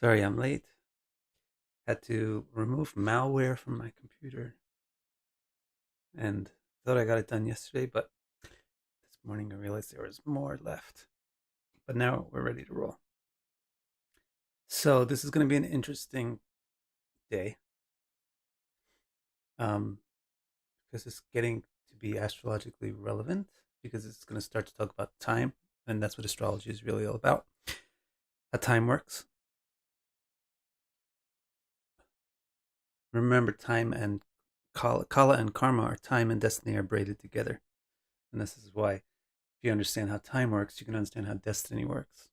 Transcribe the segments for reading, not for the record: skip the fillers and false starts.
Sorry, I'm late. Had to remove malware from my computer and thought I got it done yesterday, but this morning I realized there was more left. But now we're ready to roll. So this is going to be an interesting day um, because it's getting to be astrologically relevant because it's going to start to talk about time, and that's what astrology is really all about. How time works. Remember, time and kala and karma, or time and destiny, are braided together. And this is why, if you understand how time works, you can understand how destiny works.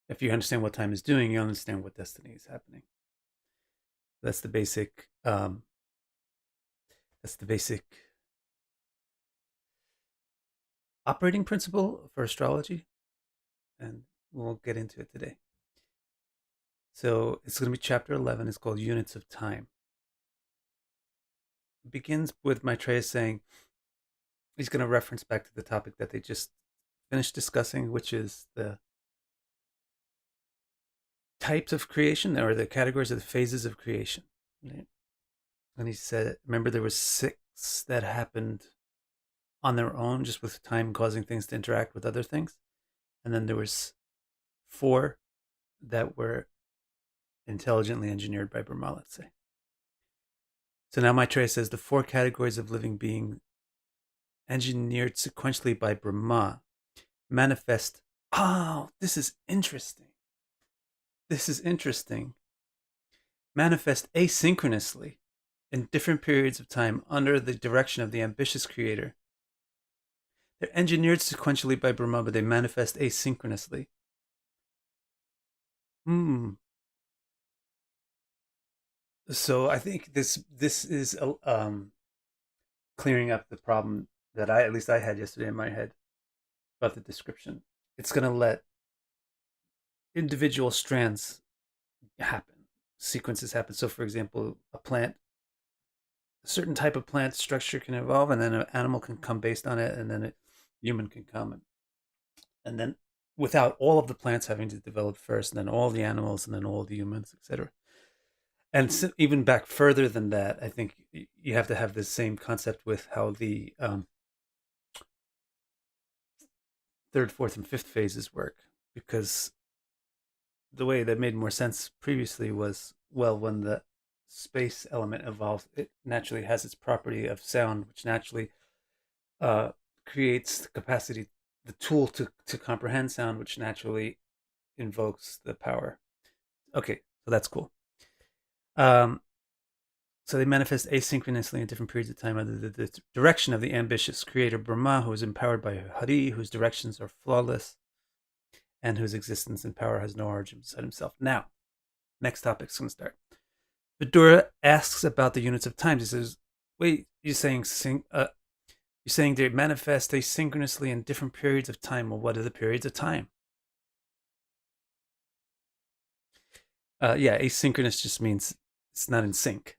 If you understand what time is doing, you understand what destiny is happening. That's the basic. That's the basic operating principle for astrology, and we'll get into it today. So it's going to be chapter 11. It's called Units of Time. It begins with Maitreya saying he's going to reference back to the topic that they just finished discussing, which is the types of creation, or the categories of the phases of creation. Right? And he said, remember, there was 6 that happened on their own, just with time causing things to interact with other things, and then there was 4 that were intelligently engineered by Brahma, let's say. So now Maitreya says the 4 categories of living being engineered sequentially by Brahma manifest. Oh, this is interesting. This is interesting. Manifest asynchronously in different periods of time under the direction of the ambitious creator. They're engineered sequentially by Brahma, but they manifest asynchronously. So I think this is clearing up the problem that at least I had yesterday in my head about the description. It's going to let individual strands happen, sequences happen. So, for example, a certain type of plant structure can evolve, and then an animal can come based on it, and then a human can come, and then without all of the plants having to develop first, and then all the animals, and then all the humans, etc. And so even back further than that, I think you have to have the same concept with how the 3rd, 4th, and 5th phases work, because the way that made more sense previously was, well, when the space element evolves, it naturally has its property of sound, which naturally creates the capacity, the tool to comprehend sound, which naturally invokes the power. Okay, so that's cool. So they manifest asynchronously in different periods of time under the direction of the ambitious creator Brahma, who is empowered by Hari, whose directions are flawless, and whose existence and power has no origin beside himself. Now, next topic's going to start. Vidura asks about the units of time. He says, "Wait, you're saying they manifest asynchronously in different periods of time? Well, what are the periods of time?" Yeah, asynchronous just means it's not in sync.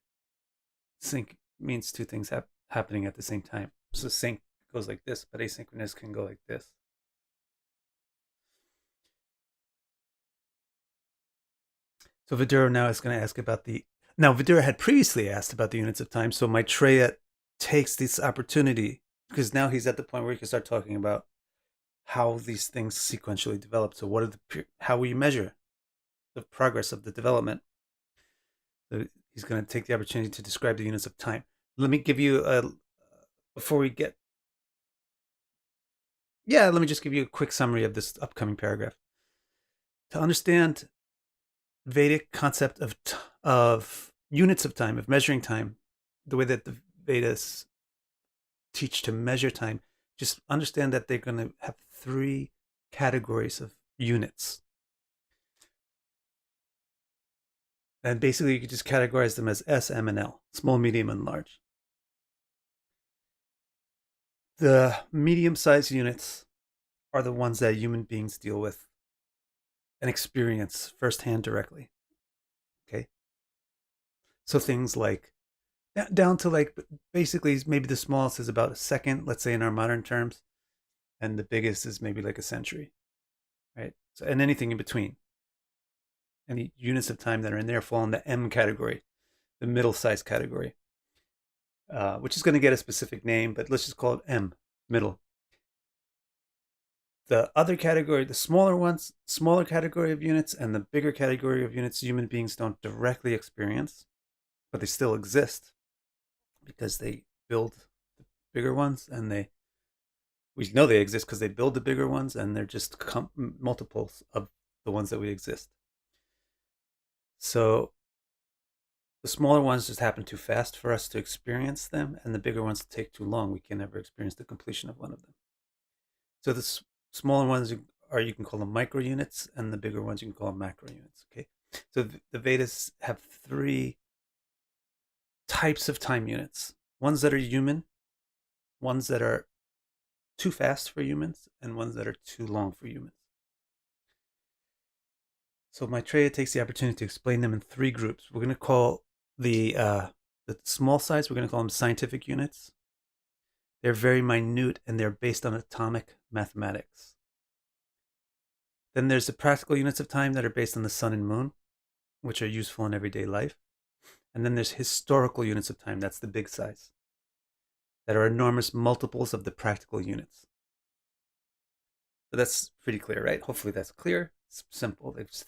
Sync means 2 things happening at the same time. So sync goes like this, but asynchronous can go like this. So Vidura now is going to ask about Now, Vidura had previously asked about the units of time, so Maitreya takes this opportunity, because now he's at the point where he can start talking about how these things sequentially develop. So how will you measure the progress of the development? So he's going to take the opportunity to describe the units of time. Let me give you before we get let me just give you a quick summary of this upcoming paragraph. To understand Vedic concept of units of time, of measuring time, the way that the Vedas teach to measure time, just understand that they're going to have 3 categories of units. And basically, you could just categorize them as S, M, and L, small, medium, and large. The medium-sized units are the ones that human beings deal with and experience firsthand directly. Okay? So things like, down to like, basically, maybe the smallest is about a second, let's say in our modern terms, and the biggest is maybe like a century, right? So, and anything in between. any units of time that are in there fall in the M category, the middle size category, which is going to get a specific name, but let's just call it M, middle. The other category, the smaller category of units, and the bigger category of units, human beings don't directly experience, but they still exist because they build the bigger ones, and we know they exist because they build the bigger ones, and they're just multiples of the ones that we exist. So the smaller ones just happen too fast for us to experience them, and the bigger ones take too long. We can never experience the completion of one of them. So the smaller ones you can call them micro units, and the bigger ones you can call them macro units. Okay, so the Vedas have 3 types of time units: ones that are human, ones that are too fast for humans, and ones that are too long for humans. So Maitreya takes the opportunity to explain them in 3 groups. We're going to call the small size, we're going to call them scientific units. They're very minute, and they're based on atomic mathematics. Then there's the practical units of time that are based on the sun and moon, which are useful in everyday life. And then there's historical units of time, that's the big size, that are enormous multiples of the practical units. So that's pretty clear, right? Hopefully that's clear. It's simple. There's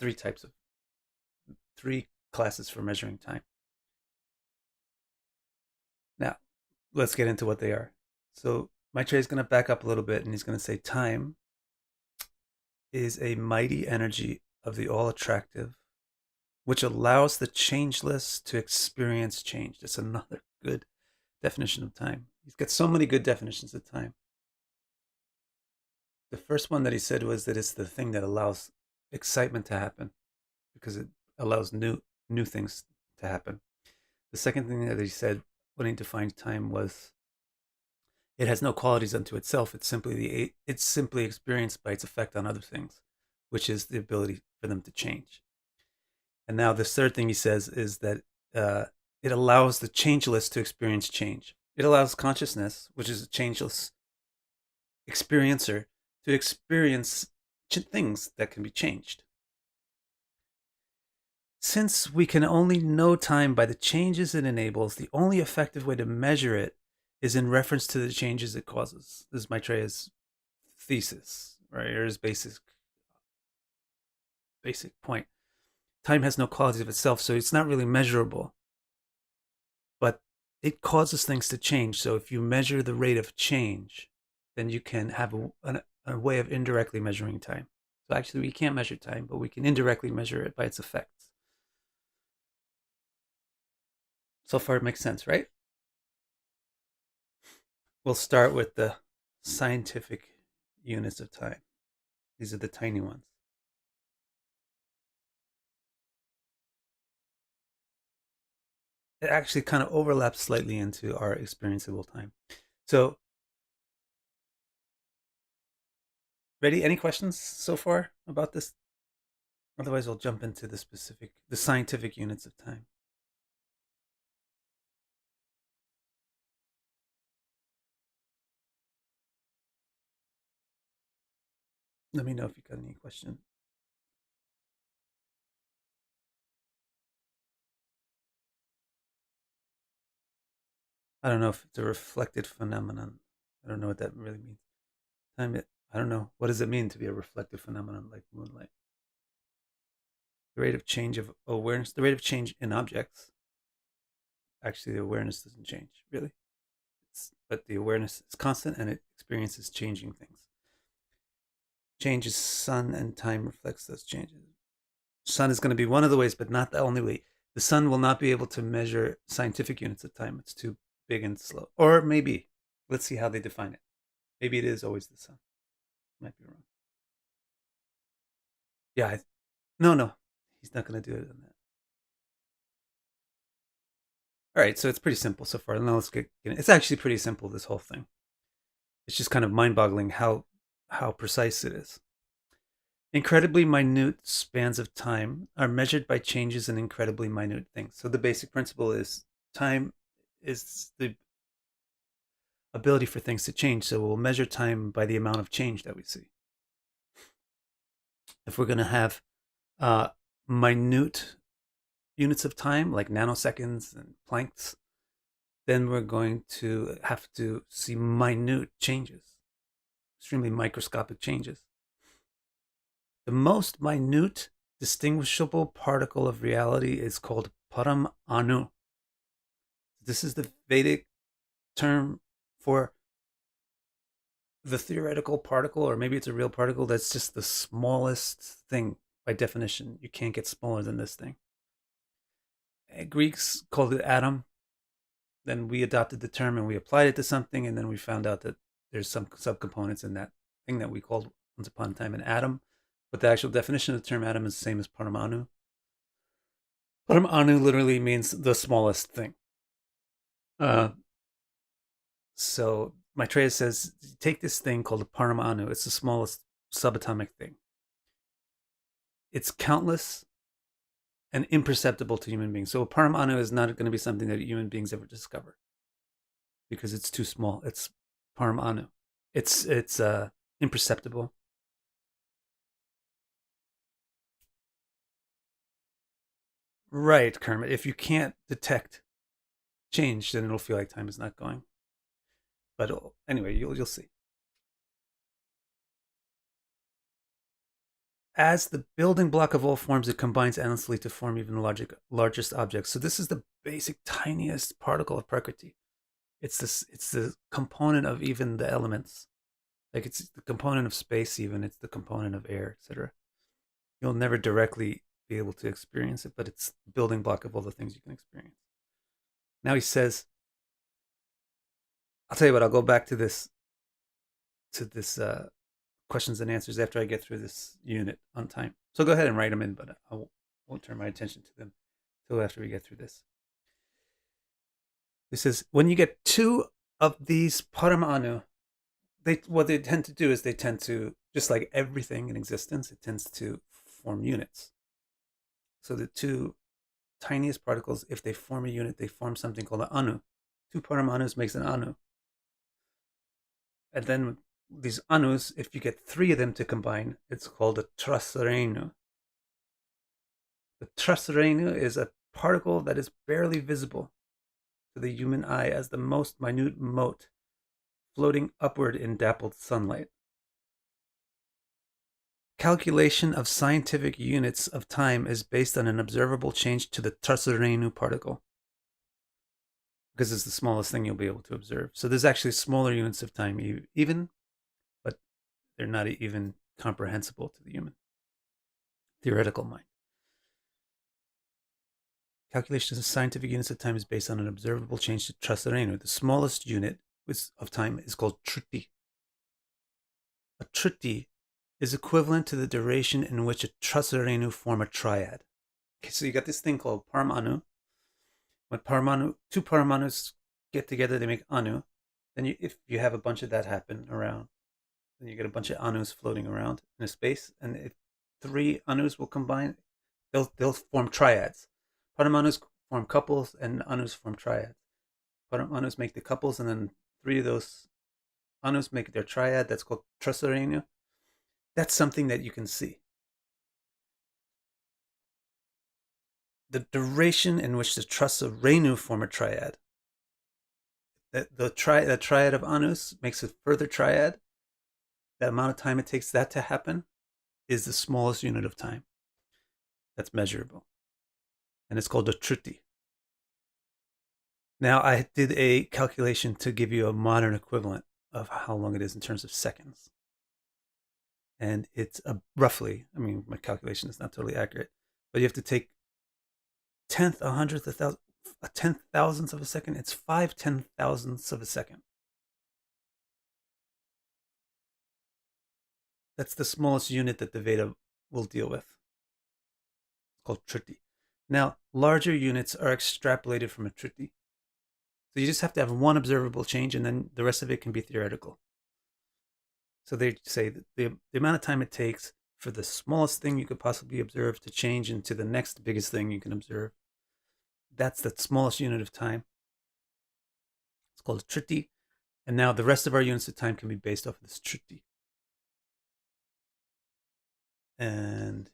3 classes for measuring time. Now, let's get into what they are. So Maitreya is going to back up a little bit, and he's going to say time is a mighty energy of the all-attractive, which allows the changeless to experience change. That's another good definition of time. He's got so many good definitions of time. The first one that he said was that it's the thing that allows excitement to happen because it allows new things to happen. The second thing that he said when he defined time was it has no qualities unto itself. It's simply experienced by its effect on other things, which is the ability for them to change. And now the third thing he says is that it allows the changeless to experience change. It allows consciousness, which is a changeless experiencer, to experience things that can be changed. Since we can only know time by the changes it enables, the only effective way to measure it is in reference to the changes it causes. This is Maitreya's thesis, right? Or his basic point. Time has no qualities of itself, so it's not really measurable. But it causes things to change. So if you measure the rate of change, then you can have a way of indirectly measuring time. So actually, we can't measure time, but we can indirectly measure it by its effects. So far, it makes sense, right? We'll start with the scientific units of time. These are the tiny ones. It actually kind of overlaps slightly into our experienceable time. So, ready? Any questions so far about this? Otherwise, we'll jump into the scientific units of time. Let me know if you got any questions. I don't know if it's a reflected phenomenon. I don't know what that really means. I don't know. What does it mean to be a reflective phenomenon like moonlight? The rate of change of awareness, the rate of change in objects. Actually, the awareness doesn't change, really. But the awareness is constant and it experiences changing things. Changes sun and time reflects those changes. Sun is going to be one of the ways, but not the only way. The sun will not be able to measure scientific units of time. It's too big and slow. Or maybe, let's see how they define it. Maybe it is always the sun. Might be wrong. Yeah, no, he's not going to do it on that. All right, so it's pretty simple so far. Now let's get it's actually pretty simple, this whole thing. It's just kind of mind-boggling how precise it is. Incredibly minute spans of time are measured by changes in incredibly minute things. So the basic principle is time is the ability for things to change. So we'll measure time by the amount of change that we see. If we're going to have minute units of time, like nanoseconds and Plancks, then we're going to have to see minute changes, extremely microscopic changes. The most minute distinguishable particle of reality is called Param Anu. This is the Vedic term for the theoretical particle, or maybe it's a real particle that's just the smallest thing by definition. You can't get smaller than this thing. Greeks called it atom. Then we adopted the term and we applied it to something, and then we found out that there's some subcomponents in that thing that we called once upon a time an atom. But the actual definition of the term atom is the same as Paramanu. Paramanu literally means the smallest thing. So Maitreya says, take this thing called a Paramanu. It's the smallest subatomic thing. It's countless and imperceptible to human beings. So a Paramanu is not going to be something that human beings ever discover because it's too small. It's Paramanu. It's imperceptible. Right, Kermit. If you can't detect change, then it'll feel like time is not going. But anyway, you'll see. As the building block of all forms, it combines endlessly to form even the largest objects. So this is the basic, tiniest particle of Prakriti. It's the component of even the elements. Like it's the component of space, even. It's the component of air, etc. You'll never directly be able to experience it, but it's the building block of all the things you can experience. Now he says, I'll tell you what, I'll go back to this questions and answers after I get through this unit on time. So go ahead and write them in, but I won't turn my attention to them until after we get through this. He says, when you get two of these Paramanu, what they tend to do is they tend to, just like everything in existence, it tends to form units. So the two tiniest particles, if they form a unit, they form something called an anu. Two Paramanus makes an anu. And then these anus, if you get three of them to combine, it's called a trasarenu. The trasarenu is a particle that is barely visible to the human eye as the most minute mote floating upward in dappled sunlight. Calculation of scientific units of time is based on an observable change to the trasarenu particle, because it's the smallest thing you'll be able to observe. So there's actually smaller units of time even, but they're not even comprehensible to the human theoretical mind. Calculation of scientific units of time is based on an observable change to trasarenu. The smallest unit of time is called Triti. A Triti is equivalent to the duration in which a trasarenu form a triad. Okay, so you got this thing called Paramanu. When two Paramanus get together, they make Anu. Then if you have a bunch of that happen around, then you get a bunch of Anus floating around in a space. And if three Anus will combine, they'll form triads. Paramanus form couples and Anus form triads. Paramanus make the couples, and then three of those Anus make their triad. That's called trasarenu. That's something that you can see. The duration in which the trasarenu form a triad. The triad of Anus makes a further triad. The amount of time it takes that to happen is the smallest unit of time that's measurable. And it's called a Triti. Now, I did a calculation to give you a modern equivalent of how long it is in terms of seconds. And it's roughly, I mean, my calculation is not totally accurate, but you have to take tenth, a hundredth, a 10,000th of a second. It's 5 10,000ths of a second. That's the smallest unit that the Veda will deal with. It's called Triti. Now, larger units are extrapolated from a Triti. So you just have to have one observable change, and then the rest of it can be theoretical. So they say that the amount of time it takes for the smallest thing you could possibly observe to change into the next biggest thing you can observe, that's the smallest unit of time. It's called a Triti. And now the rest of our units of time can be based off of this Triti. And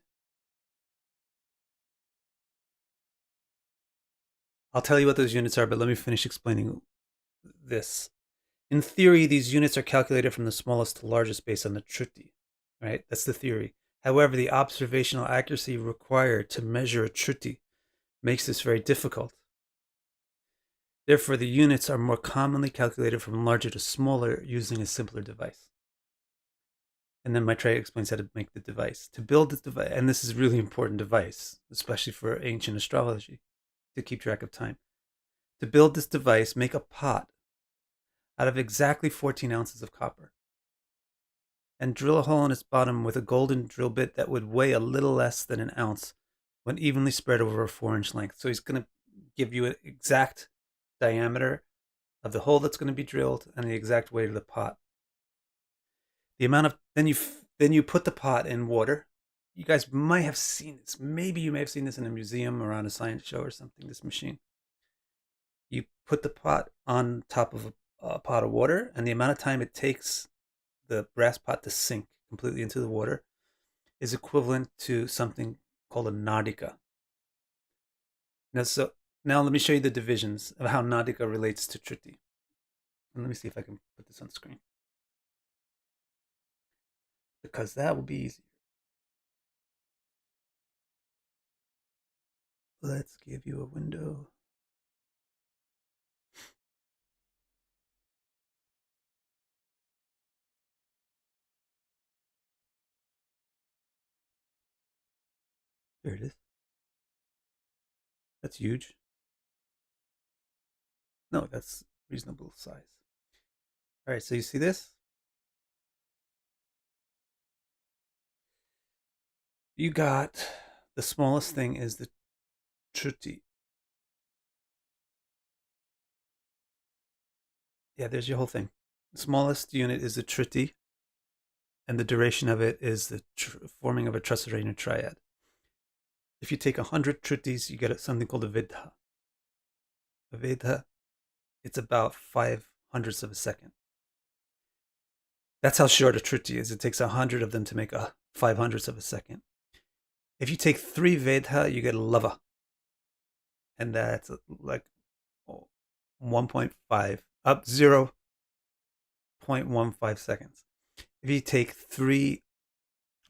I'll tell you what those units are, but let me finish explaining this. In theory, these units are calculated from the smallest to largest based on the Triti, right? That's the theory. However, the observational accuracy required to measure a Triti makes this very difficult. Therefore, the units are more commonly calculated from larger to smaller using a simpler device. And then Maitreya explains how to make the device. To build this device, and this is a really important device, especially for ancient astrology, to keep track of time. To build this device, make a pot out of exactly 14 ounces of copper and drill a hole in its bottom with a golden drill bit that would weigh a little less than an ounce when evenly spread over a 4-inch length. So he's going to give you an exact diameter of the hole that's going to be drilled and the exact weight of the pot. The amount of then you put the pot in water. You guys might have seen this. Maybe you may have seen this in a museum or on a science show or something. This machine. You put the pot on top of a pot of water, and the amount of time it takes the brass pot to sink completely into the water is equivalent to something called a Nautica. Now let me show you the divisions of how Nautica relates to Triti. And let me see if I can put this on screen, because that will be easier. Let's give you a window. Here it is. That's huge. No, that's reasonable size. All right, so you see this? You got the smallest thing is the Triti. Yeah, there's your whole thing. The smallest unit is the Triti, and the duration of it is the forming of a Trasarana triad. If you take 100 Tritis, you get something called a Vedha. A Vedha, it's about 5/100ths of a second. That's how short a Triti is. It takes 100 of them to make a 5/100ths of a second. If you take 3 Vedha, you get a Lava. And that's like 1.5, up 0.15 seconds. If you take 3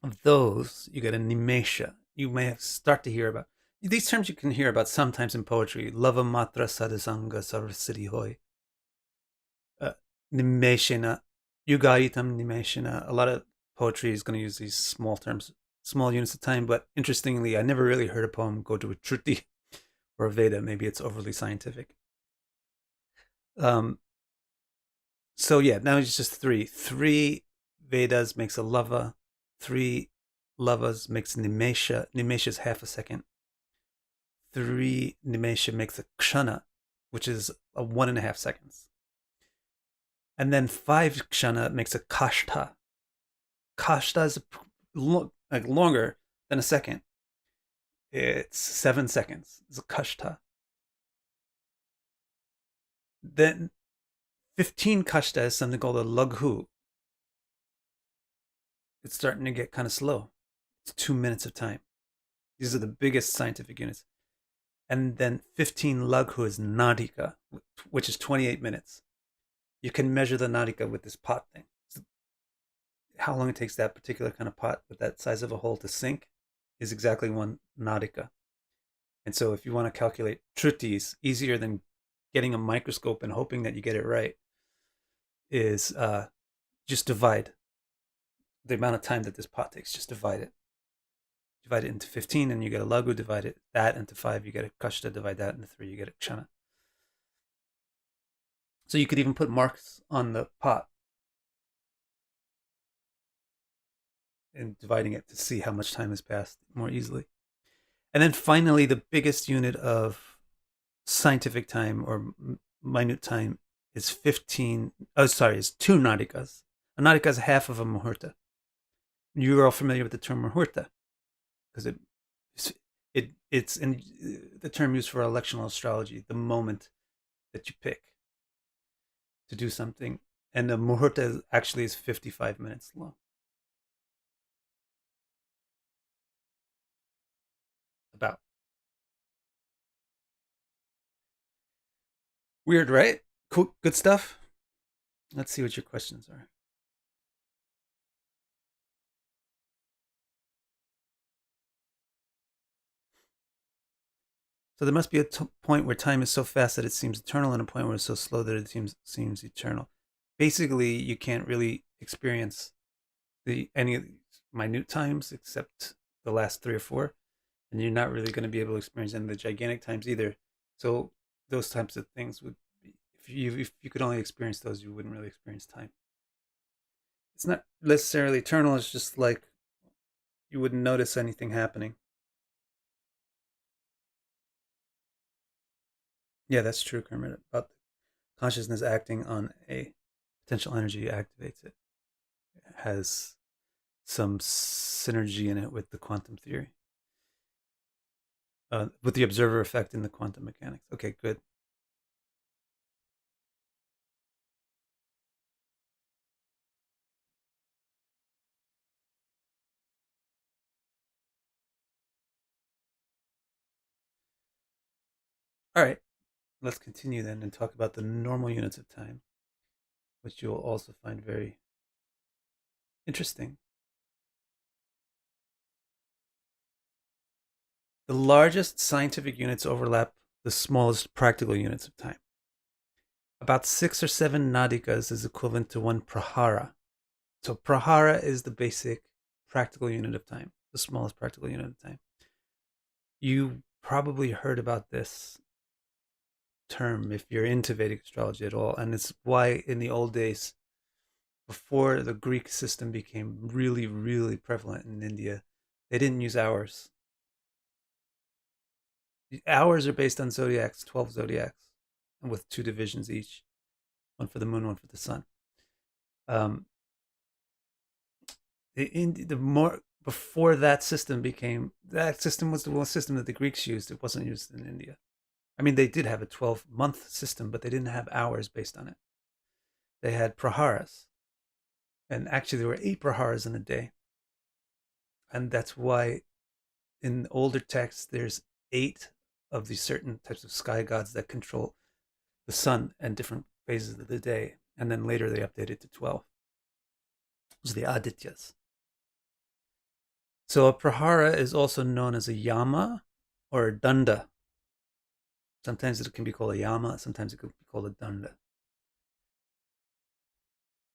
of those, you get a Nimesha. You may have start to hear about these terms. You can hear about sometimes in poetry. Lava matra sadasanga sarvasiddhi hoy. Nimeshana, Yugaitam Nimeshana. A lot of poetry is going to use these small terms, small units of time. But interestingly, I never really heard a poem go to a Triti or a Veda. Maybe it's overly scientific. So yeah, now it's just 3. 3 Vedas makes a Lava. 3 Lavas makes Nimesha. Nimesha is half a second. 3 Nimesha makes a Kshana, which is a 1.5 seconds. And then 5 Kshana makes a Kashta. Kashta is like longer than a second. It's 7 seconds. It's a Kashta. Then 15 Kashta is something called a Laghu. It's starting to get kind of slow. It's 2 minutes of time. These are the biggest scientific units. And then 15 Laghu is Nautica, which is 28 minutes. You can measure the Nautica with this pot thing. How long it takes that particular kind of pot with that size of a hole to sink is exactly 1 Nautica. And so if you want to calculate Tritis, easier than getting a microscope and hoping that you get it right, is just divide the amount of time that this pot takes. Just divide it. Divide it into 15 and you get a Laghu. Divide that into 5, you get a Kashta. Divide that into 3, you get a Kshana. So you could even put marks on the pot and dividing it to see how much time has passed more easily. And then finally, the biggest unit of scientific time or minute time is 15. Oh, sorry, is 2 Nautikas. A Nautica is half of a Muhurta. You're all familiar with the term Muhurta because it's in the term used for electional astrology, the moment that you pick to do something. And the Muhurta actually is 55 minutes long. About. Weird, right? Cool, good stuff. Let's see what your questions are. So there must be a point where time is so fast that it seems eternal, and a point where it's so slow that it seems eternal. Basically, you can't really experience any of these minute times except the last 3 or 4, and you're not really going to be able to experience any of the gigantic times either. So those types of things would be, if you could only experience those, you wouldn't really experience time. It's not necessarily eternal. It's just like you wouldn't notice anything happening. Yeah, that's true, Kermit. About the consciousness acting on a potential energy activates it. It has some synergy in it with the quantum theory, with the observer effect in the quantum mechanics. Okay, good. All right, let's continue then and talk about the normal units of time, which you will also find very interesting. The largest scientific units overlap the smallest practical units of time. About 6 or 7 Nadikas is equivalent to 1 prahara. So prahara is the basic practical unit of time, the smallest practical unit of time. You probably heard about this term if you're into Vedic astrology at all, and it's why in the old days, before the Greek system became really, really prevalent in India, they didn't use hours. The hours are based on zodiacs, 12 zodiacs, and with 2 divisions each, one for the moon, one for the sun. Um, the more before that system was the one system that the Greeks used. It wasn't used in India. I mean, they did have a 12-month system, but they didn't have hours based on it. They had praharas, and actually there were 8 praharas in a day, and that's why in older texts there's 8 of these certain types of sky gods that control the sun and different phases of the day, and then later they updated to 12. Those are the Adityas. So a prahara is also known as a yama or a danda. Sometimes it can be called a yama, sometimes it can be called a danda.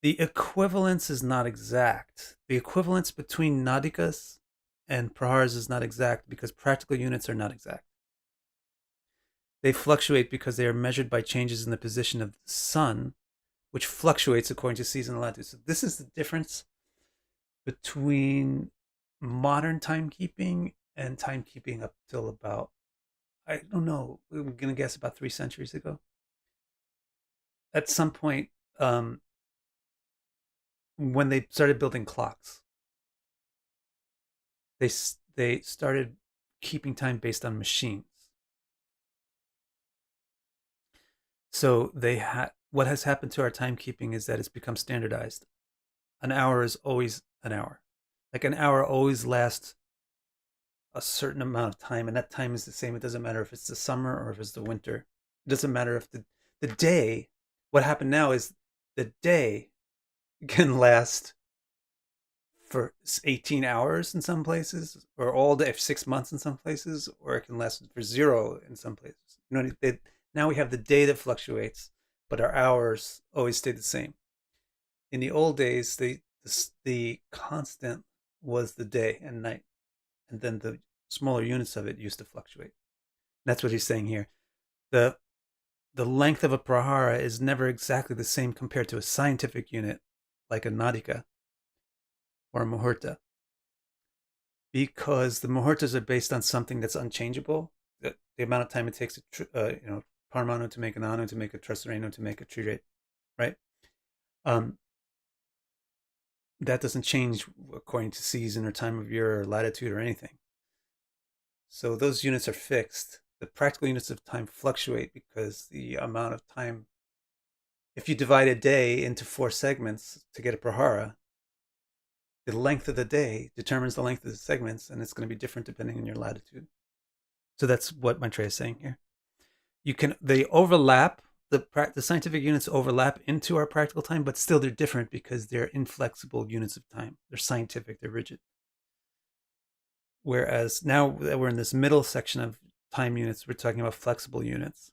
The equivalence is not exact. The equivalence between nadikas and praharas is not exact because practical units are not exact. They fluctuate because they are measured by changes in the position of the sun, which fluctuates according to seasonal latitude. So this is the difference between modern timekeeping and timekeeping up till about, I don't know, I'm going to guess about 3 centuries ago. At some point, when they started building clocks, they started keeping time based on machines. So what has happened to our timekeeping is that it's become standardized. An hour is always an hour. Like an hour always lasts a certain amount of time, and that time is the same. It doesn't matter if it's the summer or if it's the winter. It doesn't matter if the day. What happened now is the day can last for 18 hours in some places, or all day, 6 months in some places, or it can last for 0 in some places. You know, now we have the day that fluctuates, but our hours always stay the same. In the old days, the constant was the day and night, and then the smaller units of it used to fluctuate. That's what he's saying here. The length of a prahara is never exactly the same compared to a scientific unit like a Nautica or a muhurta, because the muhurtas are based on something that's unchangeable. The amount of time it takes Parmanu to make an Anu, to make a Trasareno, to make a Trirate, right? That doesn't change according to season or time of year or latitude or anything. So those units are fixed. The practical units of time fluctuate because the amount of time, if you divide a day into 4 segments to get a prahara, the length of the day determines the length of the segments, and it's going to be different depending on your latitude. So that's what Maitreya is saying here. They overlap the scientific units overlap into our practical time, but still they're different because they're inflexible units of time. They're scientific, they're rigid. Whereas now that we're in this middle section of time units, we're talking about flexible units.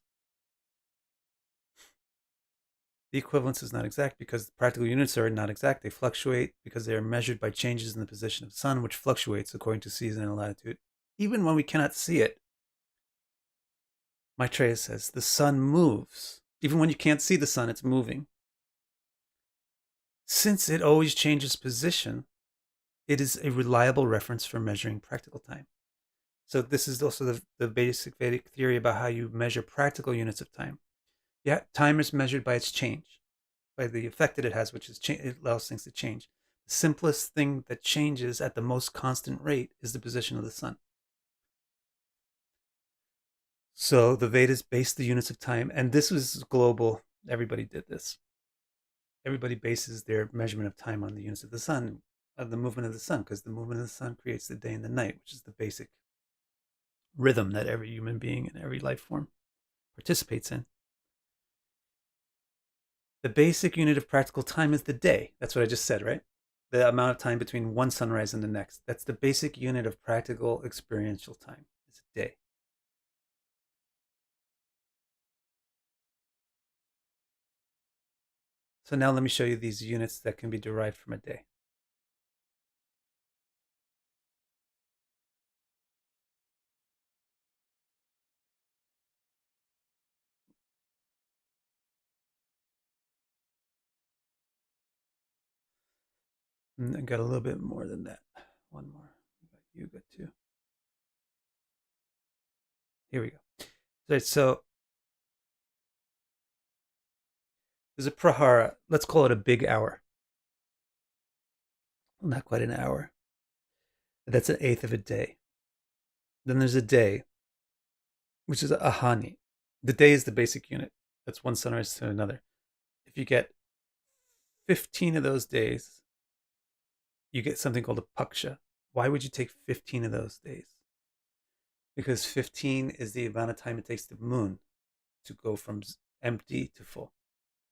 The equivalence is not exact because practical units are not exact. They fluctuate because they are measured by changes in the position of the sun, which fluctuates according to season and latitude. Even when we cannot see it, Maitreya says the sun moves. Even when you can't see the sun, it's moving. Since it always changes position, it is a reliable reference for measuring practical time. So this is also the basic Vedic theory about how you measure practical units of time. Yeah, time is measured by its change, by the effect that it has, which is it allows things to change. The simplest thing that changes at the most constant rate is the position of the sun. So the Vedas based the units of time, and this was global. Everybody did this. Everybody bases their measurement of time on the units of the sun, of the movement of the sun, because the movement of the sun creates the day and the night, which is the basic rhythm that every human being and every life form participates in. The basic unit of practical time is the day. That's what I just said, right? The amount of time between one sunrise and the next. That's the basic unit of practical experiential time. It's a day. So now let me show you these units that can be derived from a day. And I got a little bit more than that. One more. We got Yuga too. Here we go. Right, so there's a prahara. Let's call it a big hour. Well, not quite an hour. That's an eighth of a day. Then there's a day, which is a ahani. The day is the basic unit. That's one sunrise to another. If you get 15 of those days, you get something called a paksha. Why would you take 15 of those days? Because 15 is the amount of time it takes the moon to go from empty to full,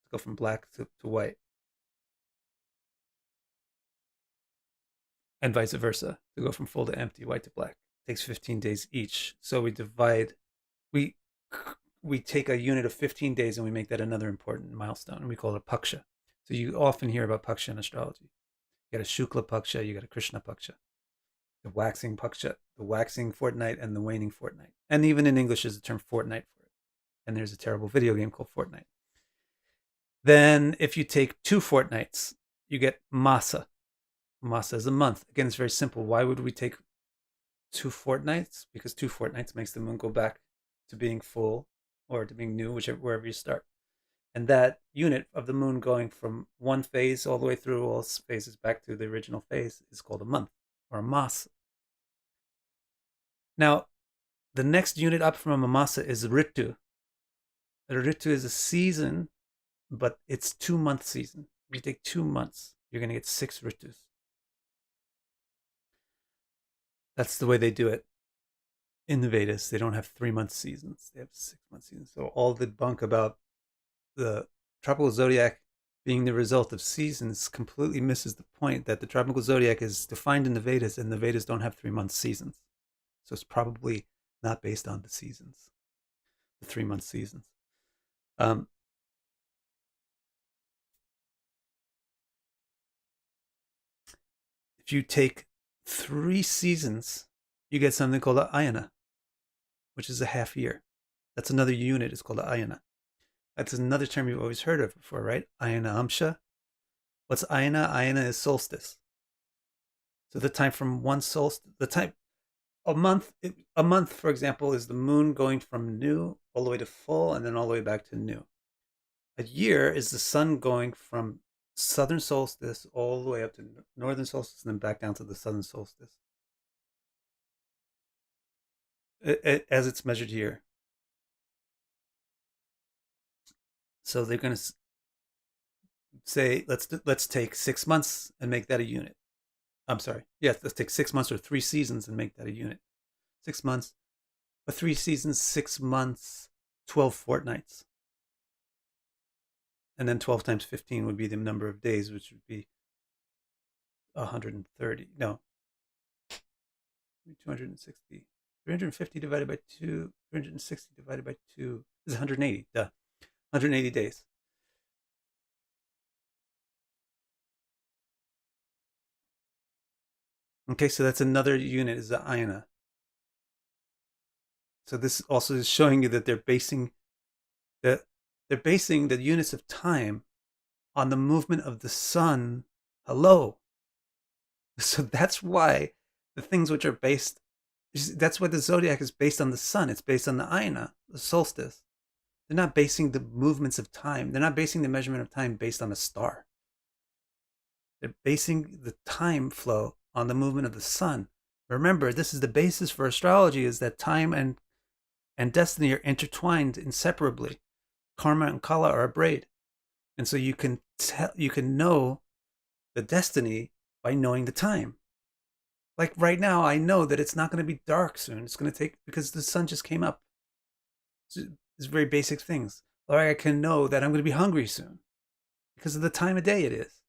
to go from black to white, and vice versa, to go from full to empty, white to black. It takes 15 days each. So we divide, we take a unit of 15 days and we make that another important milestone, and we call it a paksha. So you often hear about paksha in astrology. You got a Shukla paksha, you got a Krishna paksha, the waxing paksha, the waxing fortnight, and the waning fortnight. And even in English, there's the term fortnight for it. And there's a terrible video game called Fortnite. Then if you take 2 fortnights, you get masa. Masa is a month. Again, it's very simple. Why would we take 2 fortnights? Because 2 fortnights makes the moon go back to being full or to being new, wherever you start. And that unit of the moon going from one phase all the way through all phases back to the original phase is called a month, or a masa. Now, the next unit up from a masa is ritu. A ritu is a season, but it's 2-month season. If you take 2 months, you're going to get 6 ritus. That's the way they do it in the Vedas. They don't have 3-month seasons. They have 6-month seasons. So all the bunk about the tropical zodiac being the result of seasons completely misses the point that the tropical zodiac is defined in the Vedas, and the Vedas don't have 3-month seasons. So it's probably not based on the seasons, the 3-month seasons. If you take 3 seasons, you get something called an ayana, which is a half year. That's another unit. It's called an ayana. That's another term you've always heard of before, right? Ayana amsha. What's ayana? Ayana is solstice. So the time from one solstice, a month, for example, is the moon going from new all the way to full and then all the way back to new. A year is the sun going from southern solstice all the way up to northern solstice and then back down to the southern solstice. As it's measured here. So they're going to say, let's take 6 months and make that a unit. I'm sorry. Yes, let's take 6 months or 3 seasons and make that a unit. 6 months, 3 seasons, 6 months, 12 fortnights. And then 12 times 15 would be the number of days, which would be 130. No, 260. 350 divided by 2, 360 divided by 2 is 180. Duh. 180 days. Okay, so that's another unit, is the ayana. So this also is showing you that they're basing the units of time on the movement of the sun. Hello. So that's why the things which are based, that's why the zodiac is based on the sun. It's based on the ayana, the solstice. They're not basing the movements of time. They're not basing the measurement of time based on a star. They're basing the time flow on the movement of the sun. Remember, this is the basis for astrology, is that time and destiny are intertwined inseparably. Karma and kala are a braid. And so you can know the destiny by knowing the time. Like right now, I know that it's not going to be dark soon. It's going to take, because the sun just came up. It's very basic things. Or I can know that I'm going to be hungry soon because of the time of day it is.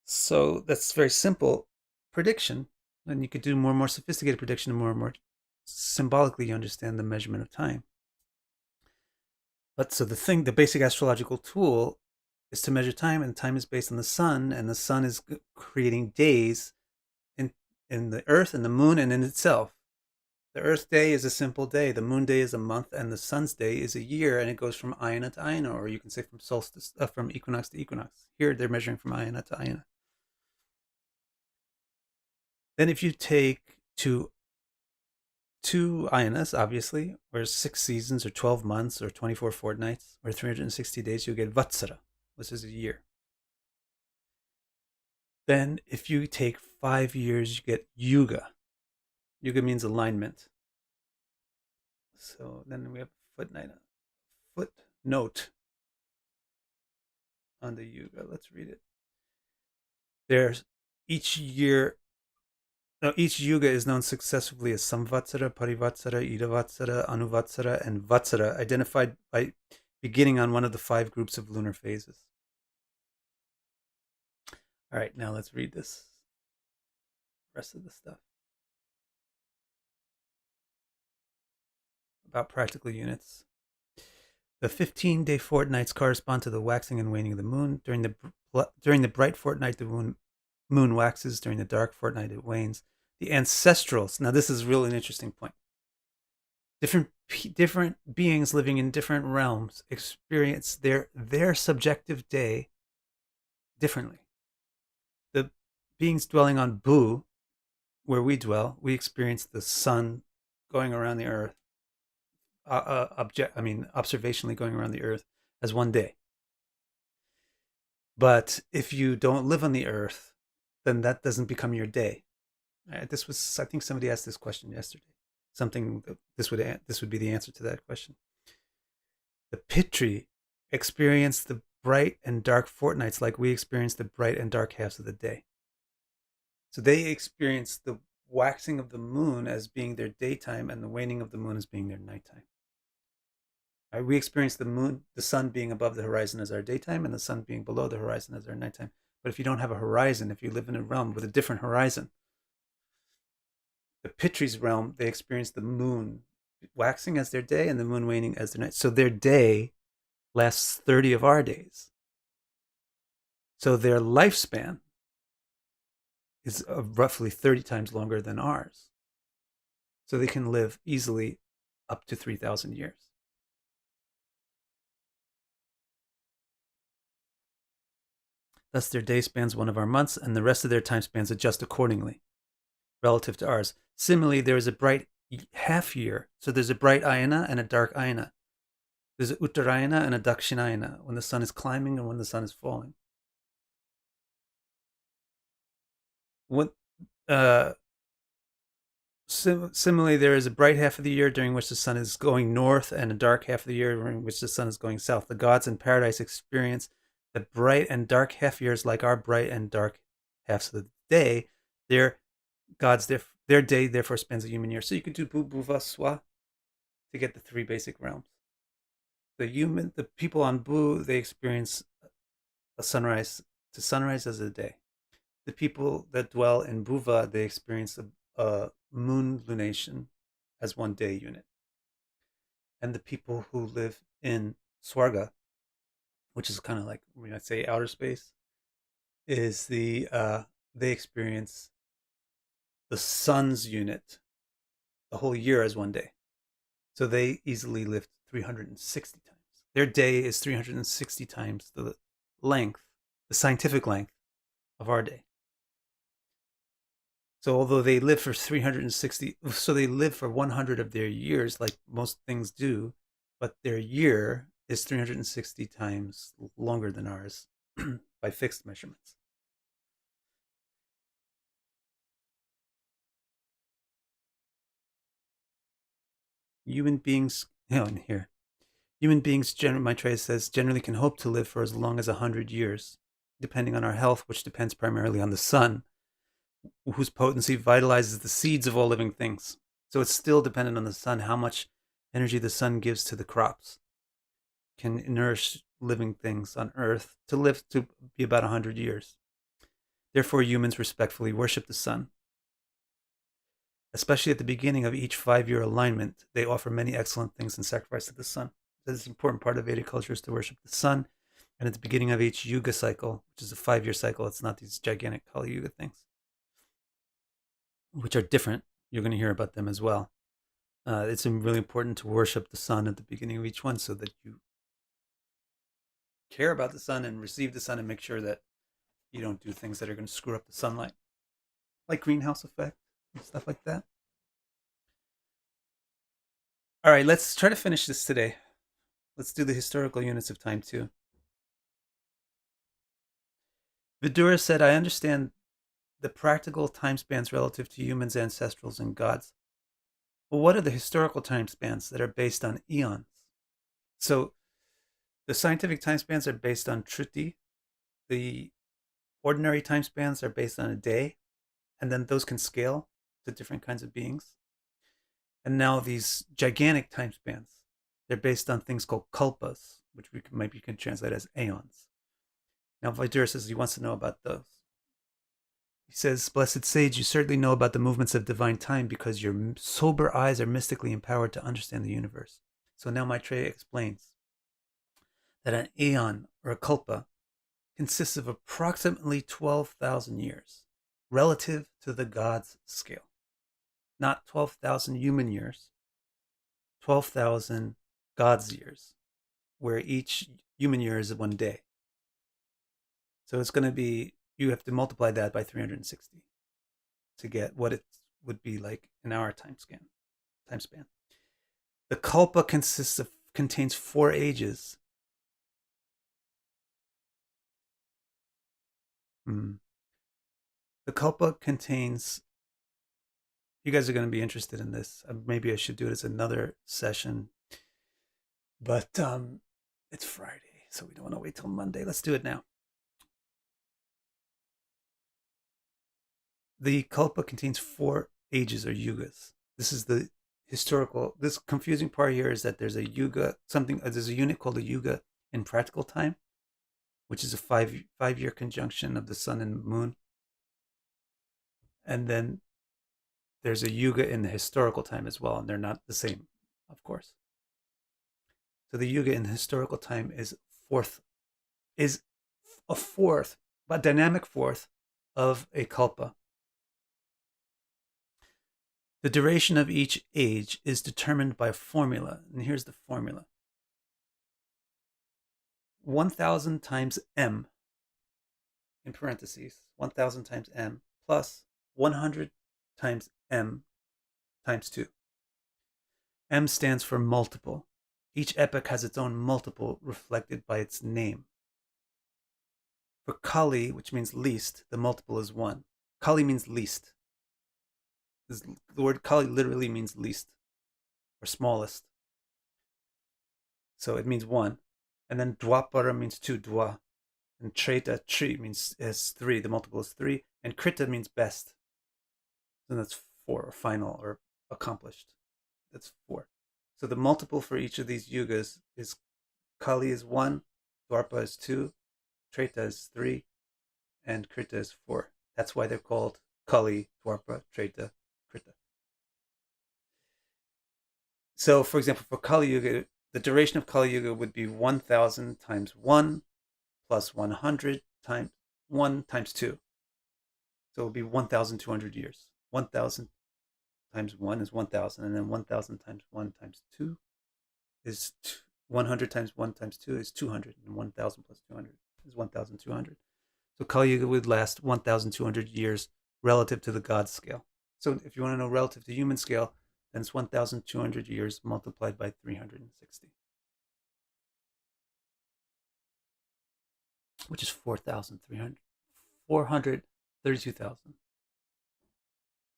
So that's very simple prediction. And you could do more and more sophisticated prediction, and more symbolically you understand the measurement of time. But so the basic astrological tool is to measure time, and time is based on the sun, and the sun is creating days in the earth and the moon and in itself. The earth day is a simple day, the moon day is a month, and the sun's day is a year, and it goes from ayana to ayana, or you can say from solstice, from equinox to equinox. Here they're measuring from ayana to ayana. Then if you take two ayanas, obviously, or 6 seasons, or 12 months, or 24 fortnights, or 360 days, you'll get vatsara, which is a year. Then if you take 5 years, you get yuga. Yuga means alignment. So then we have footnote on the yuga. Let's read it. There's each yuga is known successively as Samvatsara, Parivatsara, Idavatsara, Anuvatsara, and Vatsara, identified by beginning on one of the 5 groups of lunar phases. All right, now let's read this rest of the stuff about practical units. The 15-day fortnights correspond to the waxing and waning of the moon. During the bright fortnight, the moon waxes. During the dark fortnight, it wanes. The ancestrals. Now, this is really an interesting point. Different beings living in different realms experience their subjective day differently. The beings dwelling on Bu, where we dwell, we experience the sun going around the earth, observationally going around the earth as one day. But if you don't live on the earth, then that doesn't become your day. I think somebody asked this question yesterday. This would be the answer to that question. The Pitri experience the bright and dark fortnights like we experience the bright and dark halves of the day. So they experience the waxing of the moon as being their daytime, and the waning of the moon as being their nighttime. Right? We experience the sun being above the horizon as our daytime, and the sun being below the horizon as our nighttime. But if you don't have a horizon, if you live in a realm with a different horizon, the Pitri's realm, they experience the moon waxing as their day and the moon waning as their night. So their day lasts 30 of our days. So their lifespan is roughly 30 times longer than ours. So they can live easily up to 3,000 years. Thus, their day spans one of our months, and the rest of their time spans adjust accordingly relative to ours. Similarly, there is a bright half year. So there's a bright ayana and a dark ayana. There's an uttarayana and a dakshinayana, when the sun is climbing and when the sun is falling. Similarly, there is a bright half of the year during which the sun is going north, and a dark half of the year during which the sun is going south. The gods in paradise experience the bright and dark half years like our bright and dark halves of the day. Their day therefore spans a human year. So you could do Bu Bhuva Swa to get the 3 basic realms. the people on Bu, they experience a sunrise to sunrise as a day. The people that dwell in Bhuva, they experience a moon lunation as 1 day unit. And the people who live in Swarga, which is kind of like when I say outer space, is they experience the sun's unit the whole year as 1 day. So they easily live 360 times. Their day is 360 times the length, the scientific length of our day. So although they live for 360, so they live for 100 of their years, like most things do, but their year is 360 times longer than ours by fixed measurements. Human beings, in here, human beings, Maitreya says, generally can hope to live for as long as 100 years, depending on our health, which depends primarily on the sun, whose potency vitalizes the seeds of all living things. So it's still dependent on the sun, how much energy the sun gives to the crops can nourish living things on earth to live to be about 100 years. Therefore, humans respectfully worship the sun. Especially at the beginning of each 5-year alignment, they offer many excellent things in sacrifice to the sun. This is an important part of Vedic culture is to worship the sun. And at the beginning of each Yuga cycle, which is a 5-year cycle, it's not these gigantic Kali Yuga things, which are different. You're going to hear about them as well. It's really important to worship the sun at the beginning of each one so that you care about the sun and receive the sun and make sure that you don't do things that are going to screw up the sunlight, like greenhouse effect and stuff like that. All right, let's try to finish this today. Let's do the historical units of time too. Vidura said, I understand the practical time spans relative to humans, ancestrals, and gods. But what are the historical time spans that are based on eons? So the scientific time spans are based on Triti. The ordinary time spans are based on a day, and then those can scale to different kinds of beings. And now these gigantic time spans, they're based on things called kalpas, which you can translate as aeons. Now Vidura says he wants to know about those. He says, Blessed sage, you certainly know about the movements of divine time because your sober eyes are mystically empowered to understand the universe. So now Maitreya explains that an aeon or a kalpa consists of approximately 12,000 years relative to the God's scale. Not 12,000 human years, 12,000 God's years, where each human year is 1 day. So it's going to be, you have to multiply that by 360 to get what it would be like in our time span. The kalpa contains 4 ages. The kalpa contains, you guys are going to be interested in this. Maybe I should do it as another session. But it's Friday, so we don't want to wait till Monday. Let's do it now. The kalpa contains 4 ages or yugas. This is the historical. This confusing part here is that there's a yuga, there's a unit called a yuga in practical time, which is a 5-year conjunction of the sun and moon. And then there's a yuga in the historical time as well, and they're not the same, of course. So the yuga in the historical time is a fourth, but dynamic fourth of a kalpa. The duration of each age is determined by a formula, and here's the formula. 1,000 times m, in parentheses, 1,000 times m, plus 100 times m times 2. M stands for multiple. Each epoch has its own multiple reflected by its name. For Kali, which means least, the multiple is 1. Kali means least. The word Kali literally means least or smallest. So it means 1. And then Dwapara means 2, Dwa. And Treta, Tri, means is 3. The multiple is 3. And Krita means best. And that's 4, or final, or accomplished. That's 4. So the multiple for each of these yugas is Kali is 1, Dwarpa is 2, Treta is 3, and Krita is 4. That's why they're called Kali, Dwarpa, Treta, Krita. So, for example, for Kali Yuga, the duration of Kali Yuga would be 1,000 times 1 plus 100 times 1 times 2. So it would be 1,200 years. 1,000 times 1 is 1,000, and then 1,000 times 1 times 2 is 100 times 1 times 2 is 200, and 1,000 plus 200 is 1,200. So Kali Yuga would last 1,200 years relative to the God scale. So if you want to know relative to human scale, then it's 1,200 years multiplied by 360, which is 432,000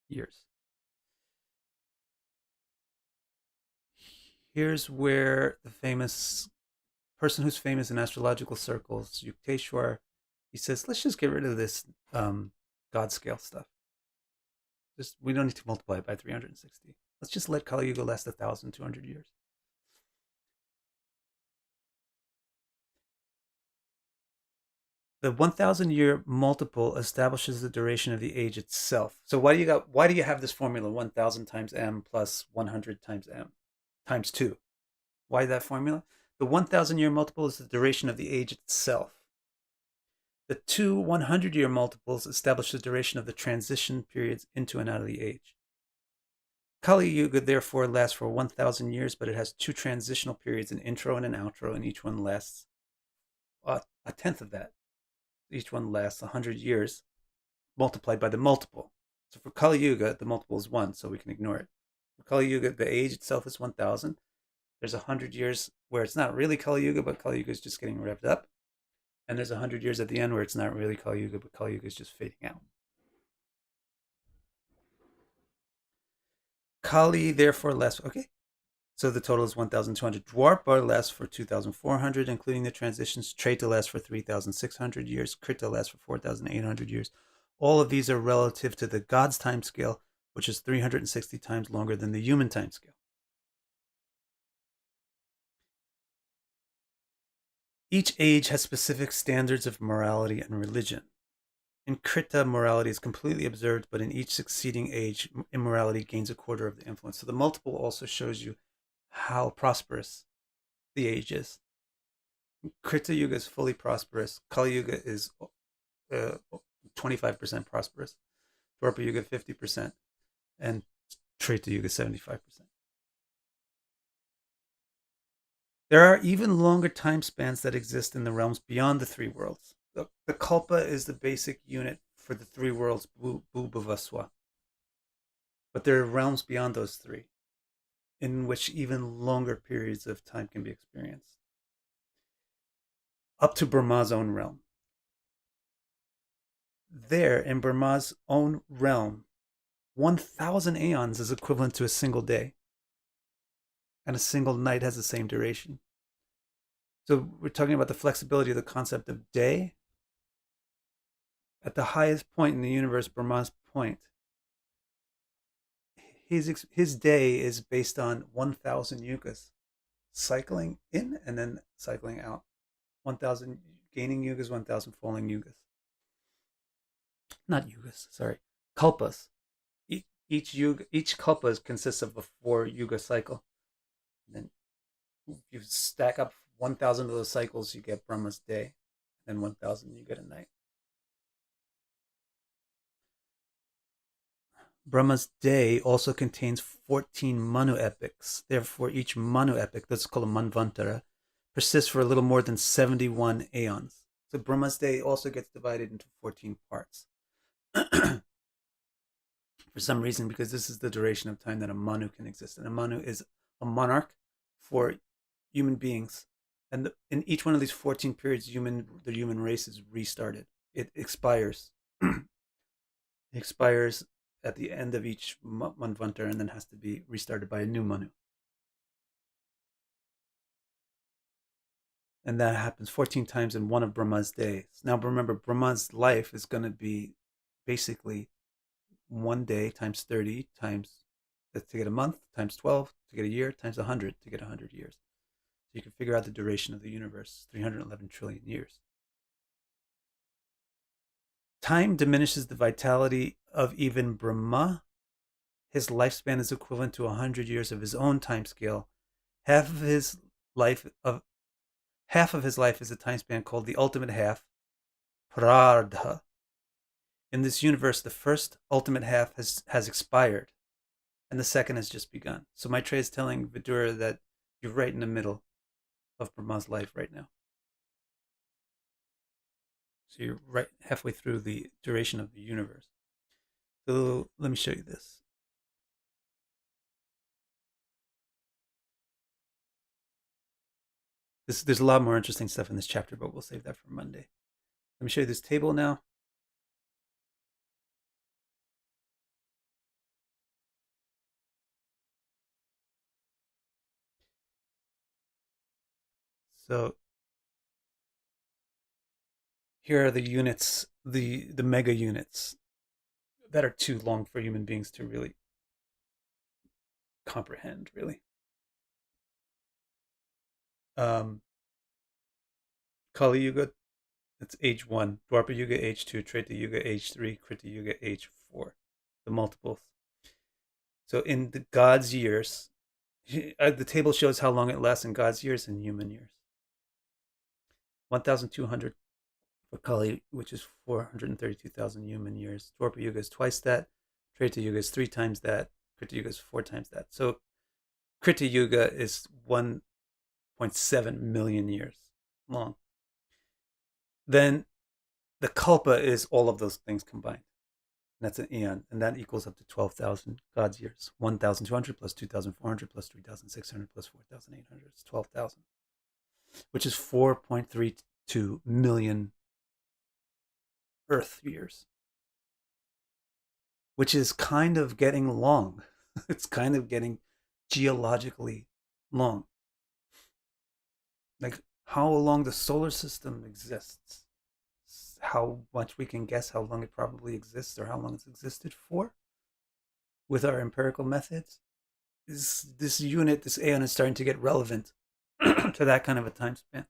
years. Here's where the famous person who's famous in astrological circles, Yukteswar, he says, let's just get rid of this God scale stuff. We don't need to multiply it by 360. Let's just let Kali Yuga last 1,200 years. The 1,000-year multiple establishes the duration of the age itself. So why do you have this formula 1,000 times m plus 100 times m times 2? Why that formula? The 1,000-year multiple is the duration of the age itself. The two 100-year multiples establish the duration of the transition periods into and out of the age. Kali Yuga therefore lasts for 1,000 years, but it has two transitional periods, an intro and an outro, and each one lasts a tenth of that. Each one lasts 100 years multiplied by the multiple. So for Kali Yuga, the multiple is 1, so we can ignore it. For Kali Yuga, the age itself is 1,000. There's 100 years where it's not really Kali Yuga, but Kali Yuga is just getting revved up. And there's 100 years at the end where it's not really Kali Yuga, but Kali Yuga is just fading out. Kali therefore lasts, okay, so the total is 1,200. Dwarpa lasts for 2,400, including the transitions. Treta lasts for 3,600 years. Krita lasts for 4,800 years. All of these are relative to the God's time scale, which is 360 times longer than the human time scale. Each age has specific standards of morality and religion. In Krita, morality is completely observed, but in each succeeding age, immorality gains a quarter of the influence. So the multiple also shows you how prosperous the age is. Krita Yuga is fully prosperous. Kali Yuga is 25% prosperous. Dwarpa Yuga 50%, and Treta Yuga 75%. There are even longer time spans that exist in the realms beyond the three worlds. The Kalpa is the basic unit for the three worlds, Bhubhavaswa. But there are realms beyond those three, in which even longer periods of time can be experienced. Up to Brahma's own realm. There, in Brahma's own realm, 1,000 aeons is equivalent to a single day. And a single night has the same duration. So we're talking about the flexibility of the concept of day. At the highest point in the universe, Brahma's point, his day is based on 1,000 yugas, cycling in and then cycling out. 1,000 gaining yugas, 1,000 falling yugas. Not yugas, sorry, kalpas. Each kalpa consists of a 4 yuga cycle. And then if you stack up 1,000 of those cycles, you get Brahma's day, and 1,000 you get a night. Brahma's day also contains 14 Manu epics. Therefore, each Manu epic, that's called a Manvantara, persists for a little more than 71 aeons. So Brahma's day also gets divided into 14 parts. For some reason, because this is the duration of time that a Manu can exist. And a Manu is a monarch for human beings. And in each one of these 14 periods, the human race is restarted. It expires. It expires at the end of each Manvantara and then has to be restarted by a new Manu. And that happens 14 times in one of Brahma's days. Now remember, Brahma's life is going to be basically 1 day times 30 times to get a month, times 12 to get a year, times 100 to get 100 years. So you can figure out the duration of the universe, 311 trillion years. Time diminishes the vitality of even Brahma. His lifespan is equivalent to 100 years of his own time scale. Half of his life of half of his life is a time span called the ultimate half, prardha. In this universe, the first ultimate half has expired, and the second has just begun. So Maitreya is telling Vidura that you're right in the middle of Brahma's life right now. So you're right halfway through the duration of the universe. So let me show you this. There's a lot more interesting stuff in this chapter, but we'll save that for Monday. Let me show you this table now. So here are the units, the mega units that are too long for human beings to really comprehend, really. Kali Yuga, that's age 1. Dwapara Yuga, age 2. Triti Yuga, age 3. Krita Yuga, age 4. The multiples. So in the God's years, the table shows how long it lasts in God's years and human years. 1,200 for Kali, which is 432,000 human years. Dwapara Yuga is twice that. Treta Yuga is 3 times that. Krita Yuga is 4 times that. So Krita Yuga is 1.7 million years long. Then the Kalpa is all of those things combined. And that's an eon, and that equals up to 12,000 God's years. 1,200 plus 2,400 plus 3,600 plus 4,800 is 12,000, which is 4.32 million Earth years, which is kind of getting long. It's kind of getting geologically long. Like how long the solar system exists, how much we can guess how long it probably exists or how long it's existed for with our empirical methods. This unit, this aeon, is starting to get relevant to that kind of a time span.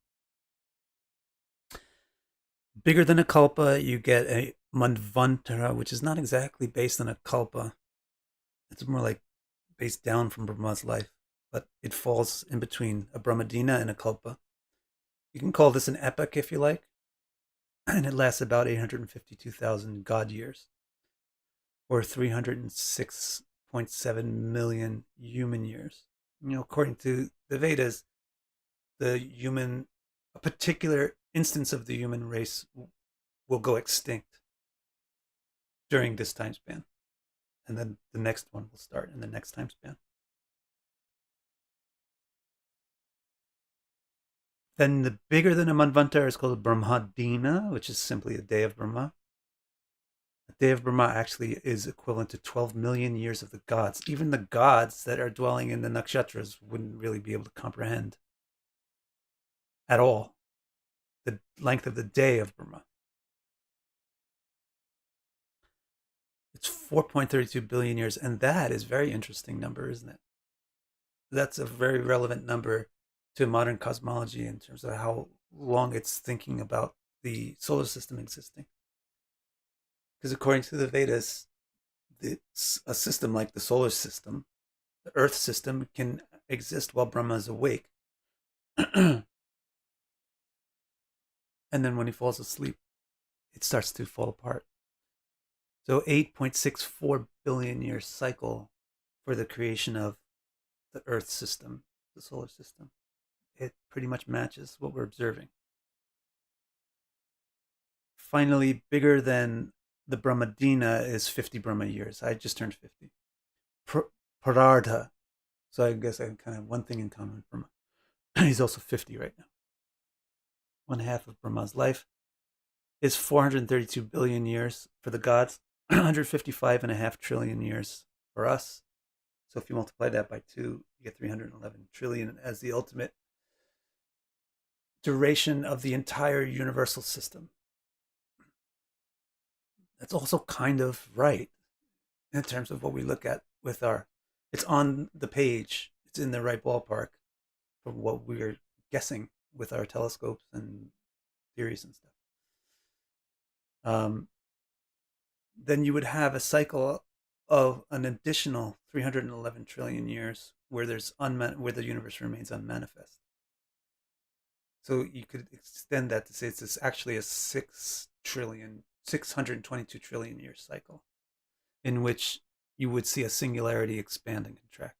Bigger than a kalpa, you get a manvantara, which is not exactly based on a kalpa. It's more like based down from Brahma's life, but it falls in between a Brahmadina and a kalpa. You can call this an epoch if you like, and it lasts about 852,000 God years, or 306.7 million human years. You know, according to the Vedas, a particular instance of the human race will go extinct during this time span, and then the next one will start in the next time span. Then the bigger than a Manvantara is called a Brahmadina, which is simply a day of Brahma. A day of Brahma actually is equivalent to 12 million years of the gods. Even the gods that are dwelling in the nakshatras wouldn't really be able to comprehend at all the length of the day of Brahma. It's 4.32 billion years, and that is a very interesting number, isn't it? That's a very relevant number to modern cosmology in terms of how long it's thinking about the solar system existing. Because according to the Vedas, it's a system like the solar system, the Earth system, can exist while Brahma is awake. And then when he falls asleep, it starts to fall apart. So 8.64 billion year cycle for the creation of the Earth system, the solar system. It pretty much matches what we're observing. Finally, bigger than the Brahmadina is 50 Brahma years. I just turned 50. Parardha. So I guess I kind of have one thing in common with Brahma. He's also 50 right now. 1/2 of Brahma's life is 432 billion years for the gods, 155.5 trillion years for us. So if you multiply that by 2, you get 311 trillion as the ultimate duration of the entire universal system. That's also kind of right in terms of what we look at with it's on the page. It's in the right ballpark for what we're guessing with our telescopes and theories and stuff. Then you would have a cycle of an additional 311 trillion years where where the universe remains unmanifest. So you could extend that to say it's actually a 622 trillion year cycle in which you would see a singularity expand and contract.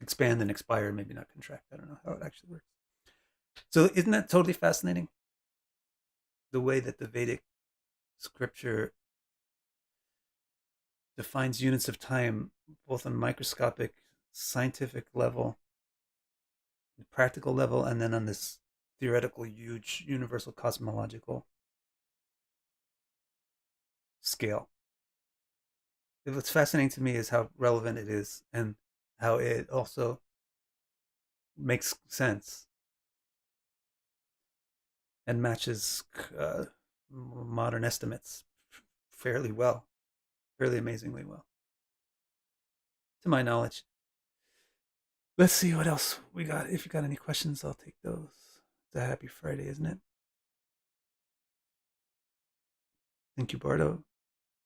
Expand and expire, maybe not contract. I don't know how it actually works. So isn't that totally fascinating? The way that the Vedic scripture defines units of time, both on microscopic, scientific level, practical level, and then on this theoretical, huge, universal cosmological scale. What's fascinating to me is how relevant it is and how it also makes sense and matches modern estimates fairly well, fairly amazingly well, to my knowledge. Let's see what else we got. If you got any questions, I'll take those. It's a happy Friday, isn't it? Thank you, Bardo.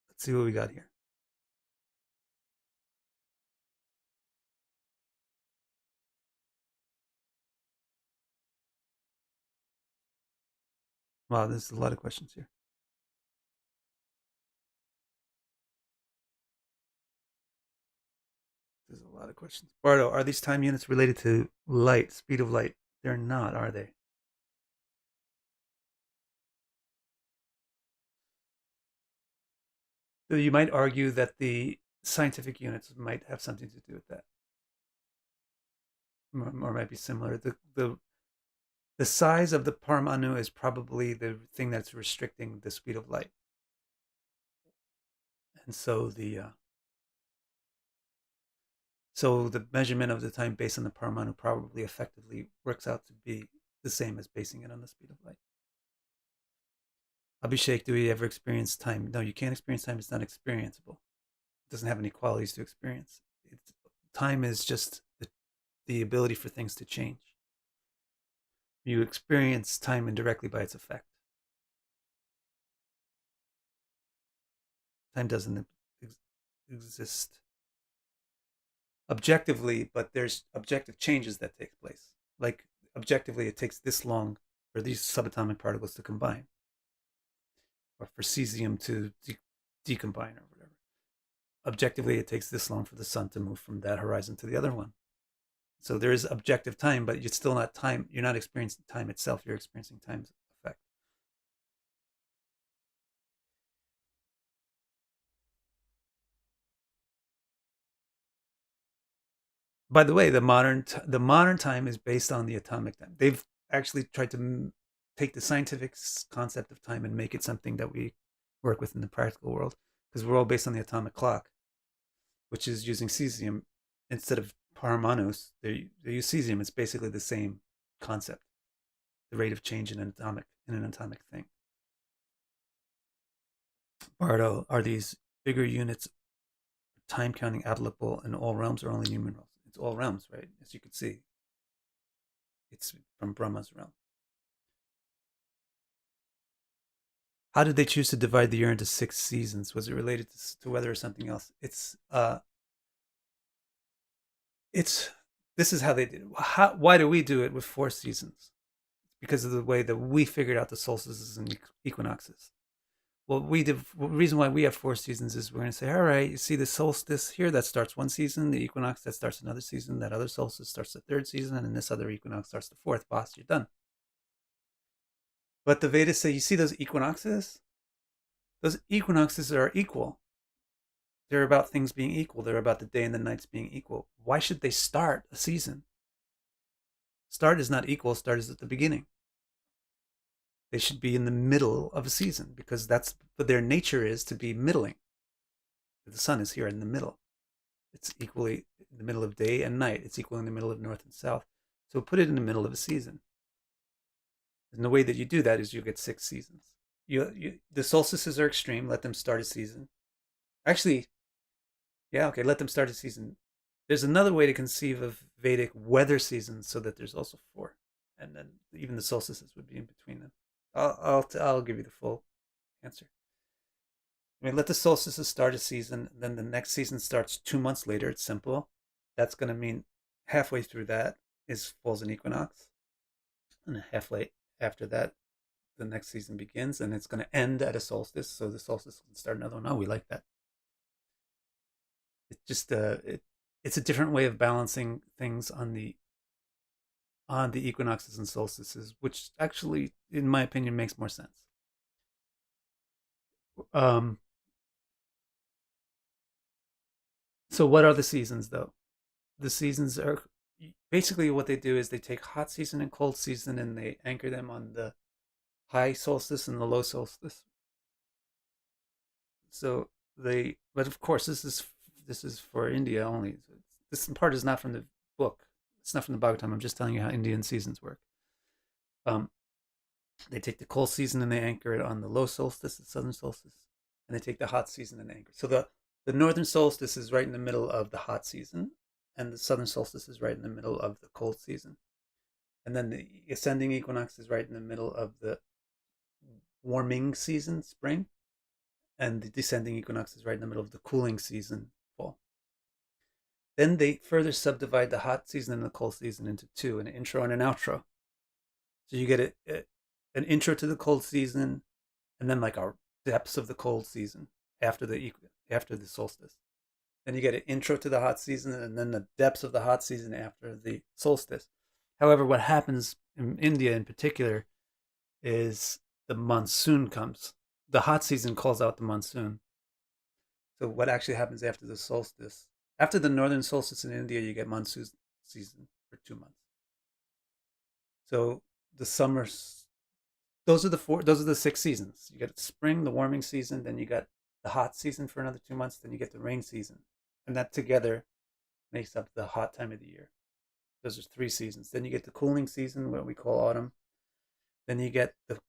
Let's see what we got here. Wow, there's a lot of questions here. There's a lot of questions. Bardo, are these time units related to light, speed of light? They're not, are they? So you might argue that the scientific units might have something to do with that, or might be similar. The size of the Paramanu is probably the thing that's restricting the speed of light, and so the measurement of the time based on the Paramanu probably effectively works out to be the same as basing it on the speed of light. Abhishek, do we ever experience time? No, you can't experience time. It's not experienceable. It doesn't have any qualities to experience. Time is just the ability for things to change. You experience time indirectly by its effect. Time doesn't exist objectively, but there's objective changes that take place. Like objectively, it takes this long for these subatomic particles to combine, or for cesium to decombine, or whatever. Objectively, it takes this long for the sun to move from that horizon to the other one. So there is objective time, but it's still not time. You're not experiencing time itself. You're experiencing time's effect. By the way, the modern time is based on the atomic time. They've actually tried to take the scientific concept of time and make it something that we work with in the practical world, because we're all based on the atomic clock, which is using cesium instead of paramanus. They use cesium. It's basically the same concept, the rate of change in an atomic thing. Bardo, are these bigger units time counting applicable in all realms or only numerals? It's all realms, right? As you can see, it's from Brahma's realm. How did they choose to divide the year into 6 seasons? Was it related to weather or something else? This is how they did it. Why do we do it with 4 seasons? Because of the way that we figured out the solstices and equinoxes. Well, the reason why we have 4 seasons is we're going to say, all right, you see the solstice here, that starts 1 season, the equinox, that starts another season, that other solstice starts the 3rd season, and this other equinox starts the 4th. Boss, you're done. But the Vedas say, you see those equinoxes? Those equinoxes are equal. They're about things being equal. They're about the day and the nights being equal. Why should they start a season? Start is not equal. Start is at the beginning. They should be in the middle of a season, because that's what their nature is, to be middling. The sun is here in the middle. It's equally in the middle of day and night. It's equal in the middle of north and south. So put it in the middle of a season. And the way that you do that is you get 6 seasons. The solstices are extreme. Let them start a season. Actually, yeah, okay, let them start a season. There's another way to conceive of Vedic weather seasons so that there's also four, and then even the solstices would be in between them. I'll give you the full answer. I mean, let the solstices start a season, then the next season starts 2 months later. It's simple. That's going to mean halfway through that is falls an equinox, and halfway after that, the next season begins, and it's going to end at a solstice. So the solstice can start another one. Oh, we like that. It's just it's a different way of balancing things on the equinoxes and solstices, which actually, in my opinion, makes more sense. Um, so what are the seasons, though? The seasons are basically what they do is they take hot season and cold season and they anchor them on the high solstice and the low solstice. So but of course, this is for India only. This part is not from the book. It's not from the Bhagavatam. I'm just telling you how Indian seasons work. Um, they take the cold season and they anchor it on the low solstice, the southern solstice, and they take the hot season and anchor. So the northern solstice is right in the middle of the hot season, and the southern solstice is right in the middle of the cold season. And then the ascending equinox is right in the middle of the warming season, spring, and the descending equinox is right in the middle of the cooling season, fall. Then they further subdivide the hot season and the cold season into two, an intro and an outro. So you get an intro to the cold season, and then like our depths of the cold season after the solstice. Then you get an intro to the hot season, and then the depths of the hot season after the solstice. However, what happens in India in particular is the monsoon comes. The hot season calls out the monsoon. So what actually happens after the solstice? After the northern solstice in India, you get monsoon season for 2 months. So the summers, those are the 6 seasons. You get spring, the warming season, then you got the hot season for another 2 months, then you get the rain season. And that together makes up the hot time of the year. Those are 3 seasons. Then you get the cooling season, what we call autumn. Then you get the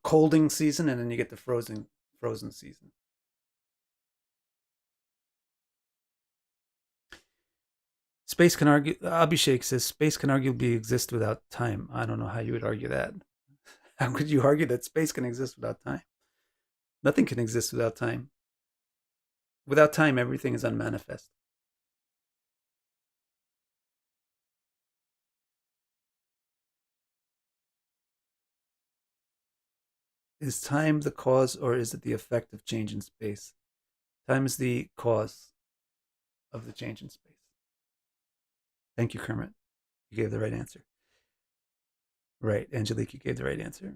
colding season, and then you get the frozen season. Space can argue. Abhishek says space can arguably exist without time. I don't know how you would argue that. How could you argue that space can exist without time? Nothing can exist without time. Without time, everything is unmanifest. Is time the cause or is it the effect of change in space? Time is the cause of the change in space. Thank you, Kermit. You gave the right answer. Right, Angelique, you gave the right answer.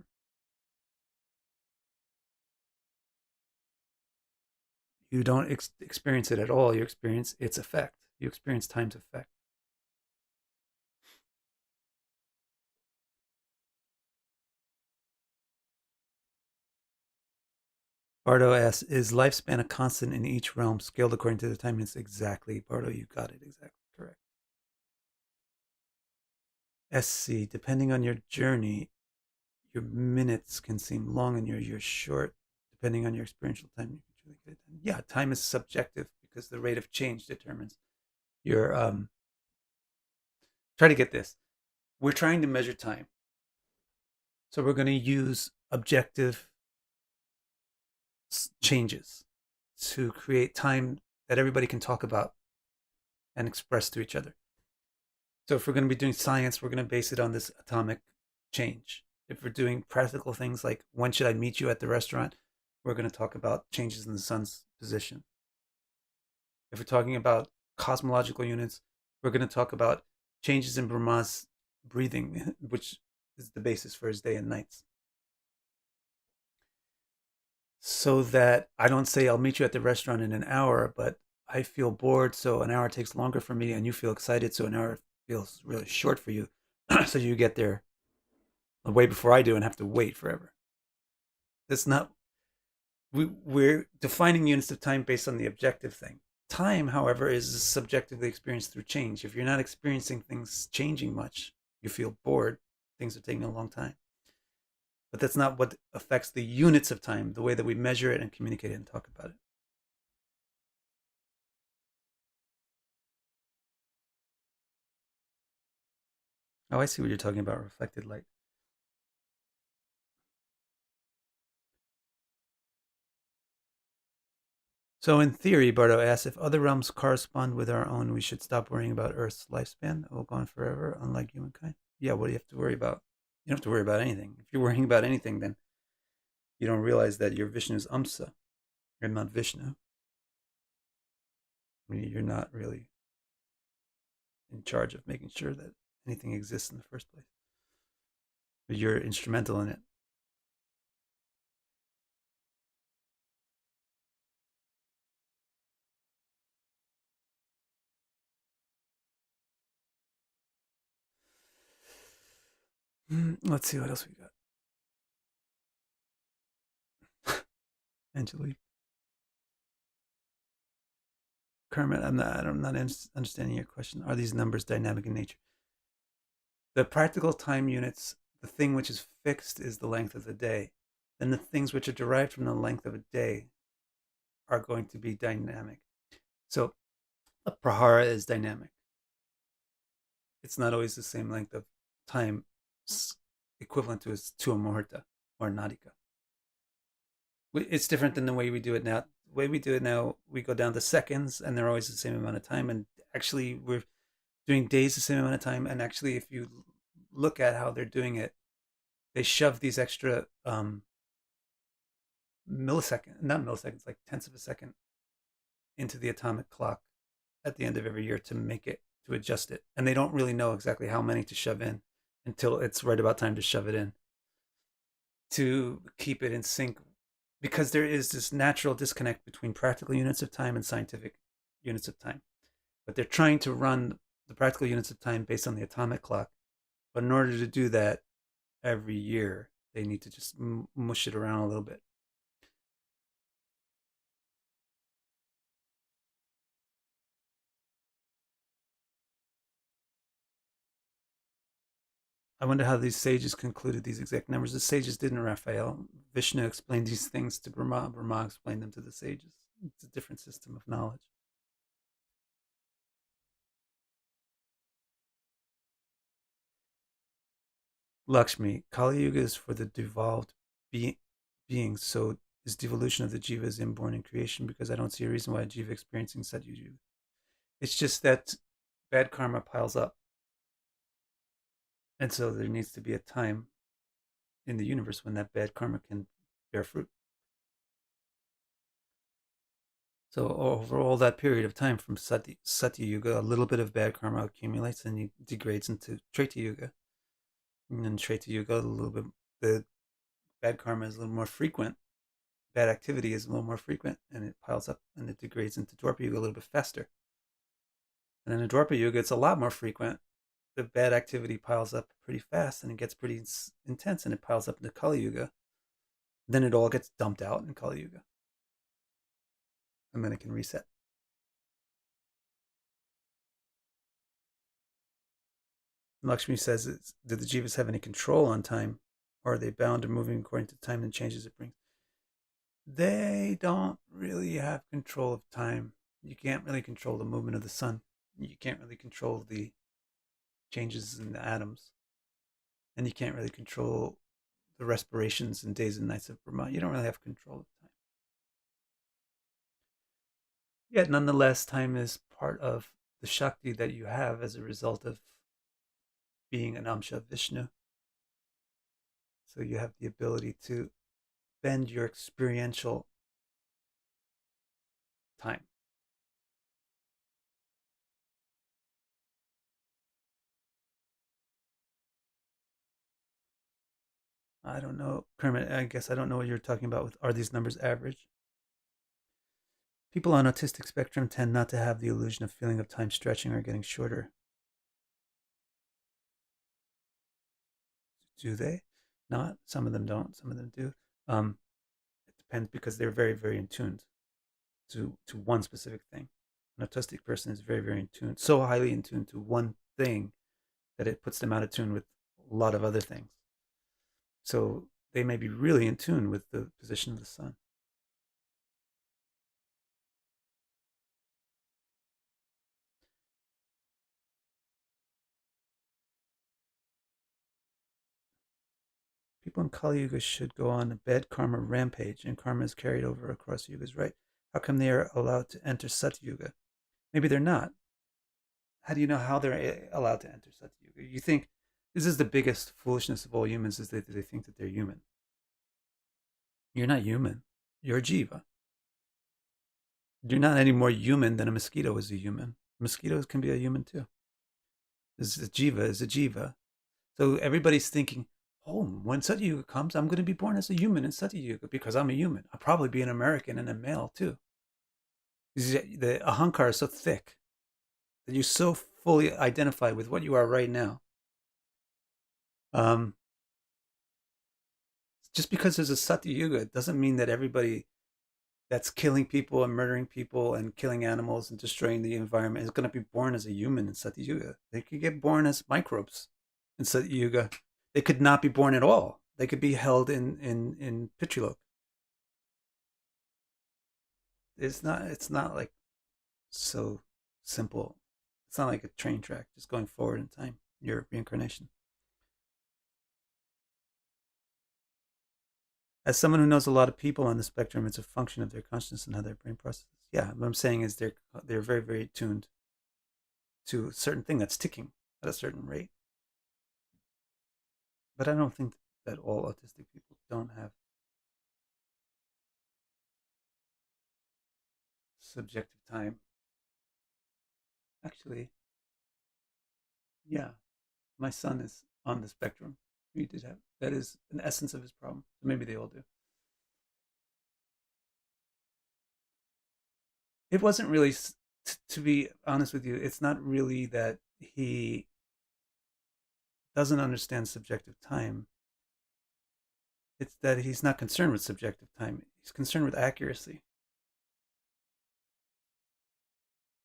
You don't experience it at all. You experience its effect. You experience time's effect. Bardo asks, is lifespan a constant in each realm scaled according to the time units? Exactly. Bardo, you got it exactly correct. SC, depending on your journey, your minutes can seem long and your years short. Depending on your experiential time, you can truly get it done. Yeah, time is subjective because the rate of change determines your try to get this. We're trying to measure time. So we're going to use objective changes to create time that everybody can talk about and express to each other. So if we're going to be doing science, we're going to base it on this atomic change. If we're doing practical things like when should I meet you at the restaurant, we're going to talk about changes in the sun's position. If we're talking about cosmological units, we're going to talk about changes in Brahma's breathing, which is the basis for his day and nights. So that I don't say I'll meet you at the restaurant in an hour, but I feel bored, so an hour takes longer for me, and you feel excited, so an hour feels really short for you. So you get there way before I do and have to wait forever. That's not. We're defining units of time based on the objective thing. Time, however, is subjectively experienced through change. If you're not experiencing things changing much, you feel bored. Things are taking a long time. But that's not what affects the units of time, the way that we measure it and communicate it and talk about it. Oh, I see what you're talking about, reflected light. So in theory, Bardo asks, if other realms correspond with our own, we should stop worrying about Earth's lifespan. It will go on forever, unlike humankind. Yeah, what do you have to worry about? You don't have to worry about anything. If you're worrying about anything, then you don't realize that you're Vishnu's Amsa. You're not Vishnu. I mean, you're not really in charge of making sure that anything exists in the first place. But you're instrumental in it. Let's see what else we got. Angelique. Kermit, I'm not understanding your question. Are these numbers dynamic in nature? The practical time units, the thing which is fixed is the length of the day. Then the things which are derived from the length of a day are going to be dynamic. So a prahara is dynamic. It's not always the same length of time equivalent to a muhurta or nautica. It's different than the way we do it now. The way we do it now, we go down to seconds, and they're always the same amount of time. And actually, we're doing days the same amount of time. And actually, if you look at how they're doing it, they shove these extra not milliseconds, like tenths of a second into the atomic clock at the end of every year to adjust it. And they don't really know exactly how many to shove in until it's right about time to shove it in to keep it in sync, because there is this natural disconnect between practical units of time and scientific units of time. But they're trying to run the practical units of time based on the atomic clock. But in order to do that every year, they need to just mush it around a little bit. I wonder how these sages concluded these exact numbers. The sages didn't, Raphael. Vishnu explained these things to Brahma. Brahma explained them to the sages. It's a different system of knowledge. Lakshmi, Kali Yuga is for the devolved beings, so is devolution of the jiva is inborn in creation, because I don't see a reason why a jiva experiencing Satya Yuga. It's just that bad karma piles up. And so there needs to be a time in the universe when that bad karma can bear fruit. So over all that period of time from Satya Yuga, a little bit of bad karma accumulates and it degrades into Triti Yuga. And in Triti Yuga, a little bit, the bad karma is a little more frequent. Bad activity is a little more frequent, and it piles up and it degrades into Dwapara Yuga a little bit faster. And then in Dwapara Yuga, it's a lot more frequent. The bad activity piles up pretty fast and it gets pretty intense, and it piles up into Kali Yuga. Then it all gets dumped out in Kali Yuga. And then it can reset. Lakshmi says, do the jivas have any control on time? Or are they bound to moving according to time and changes it brings? They don't really have control of time. You can't really control the movement of the sun. You can't really control the changes in the atoms. And you can't really control the respirations and days and nights of Brahma. You don't really have control of time. Yet, nonetheless, time is part of the Shakti that you have as a result of being an Amsha of Vishnu. So you have the ability to bend your experiential time. I don't know, Kermit. I guess I don't know what you're talking about with, are these numbers average? People on autistic spectrum tend not to have the illusion of feeling of time stretching or getting shorter. Do they? Not. Some of them don't. Some of them do. It depends, because they're very, very in tuned to one specific thing. An autistic person is very, very in tune, so highly in tune to one thing that it puts them out of tune with a lot of other things. So they may be really in tune with the position of the sun. People in Kali Yuga should go on a bad karma rampage, and karma is carried over across yugas, right? How come they are allowed to enter Sat Yuga? Maybe they're not. How do you know how they're allowed to enter Sat Yuga? You think this is the biggest foolishness of all humans, is that they think that they're human. You're not human. You're a jiva. You're not any more human than a mosquito is a human. Mosquitoes can be a human too. This is a jiva is a jiva. So everybody's thinking, oh, when Sat Yuga comes, I'm going to be born as a human in Sat Yuga because I'm a human. I'll probably be an American and a male too. The ahankara is so thick that you so fully identify with what you are right now. Just because there's a Satya Yuga doesn't mean that everybody that's killing people and murdering people and killing animals and destroying the environment is going to be born as a human in Satya Yuga. They could get born as microbes in Satya Yuga. They could not be born at all. They could be held in Pitralok. It's not like so simple. It's not like a train track just going forward in time. Your reincarnation. As someone who knows a lot of people on the spectrum, it's a function of their consciousness and how their brain processes. Yeah, what I'm saying is they're very, very tuned to a certain thing that's ticking at a certain rate. But I don't think that all autistic people don't have subjective time. Actually, yeah, my son is on the spectrum. He did have that is an essence of his problem. So maybe they all do. It wasn't really, to be honest with you, it's not really that he doesn't understand subjective time. It's that he's not concerned with subjective time. He's concerned with accuracy.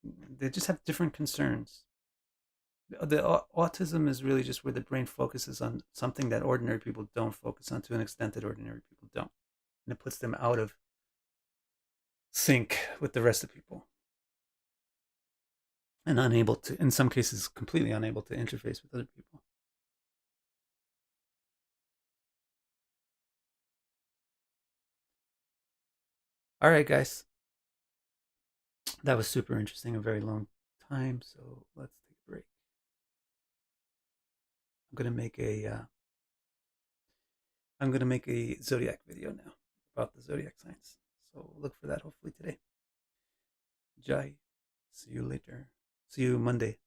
They just have different concerns. The autism is really just where the brain focuses on something that ordinary people don't focus on, to an extent that ordinary people don't, and it puts them out of sync with the rest of people, and unable to, in some cases, completely unable to interface with other people. All right, guys, that was super interesting. A very long time, so let's take a break. I'm gonna make a zodiac video now about the zodiac signs. So look for that hopefully today. Jai. See you later. See you Monday.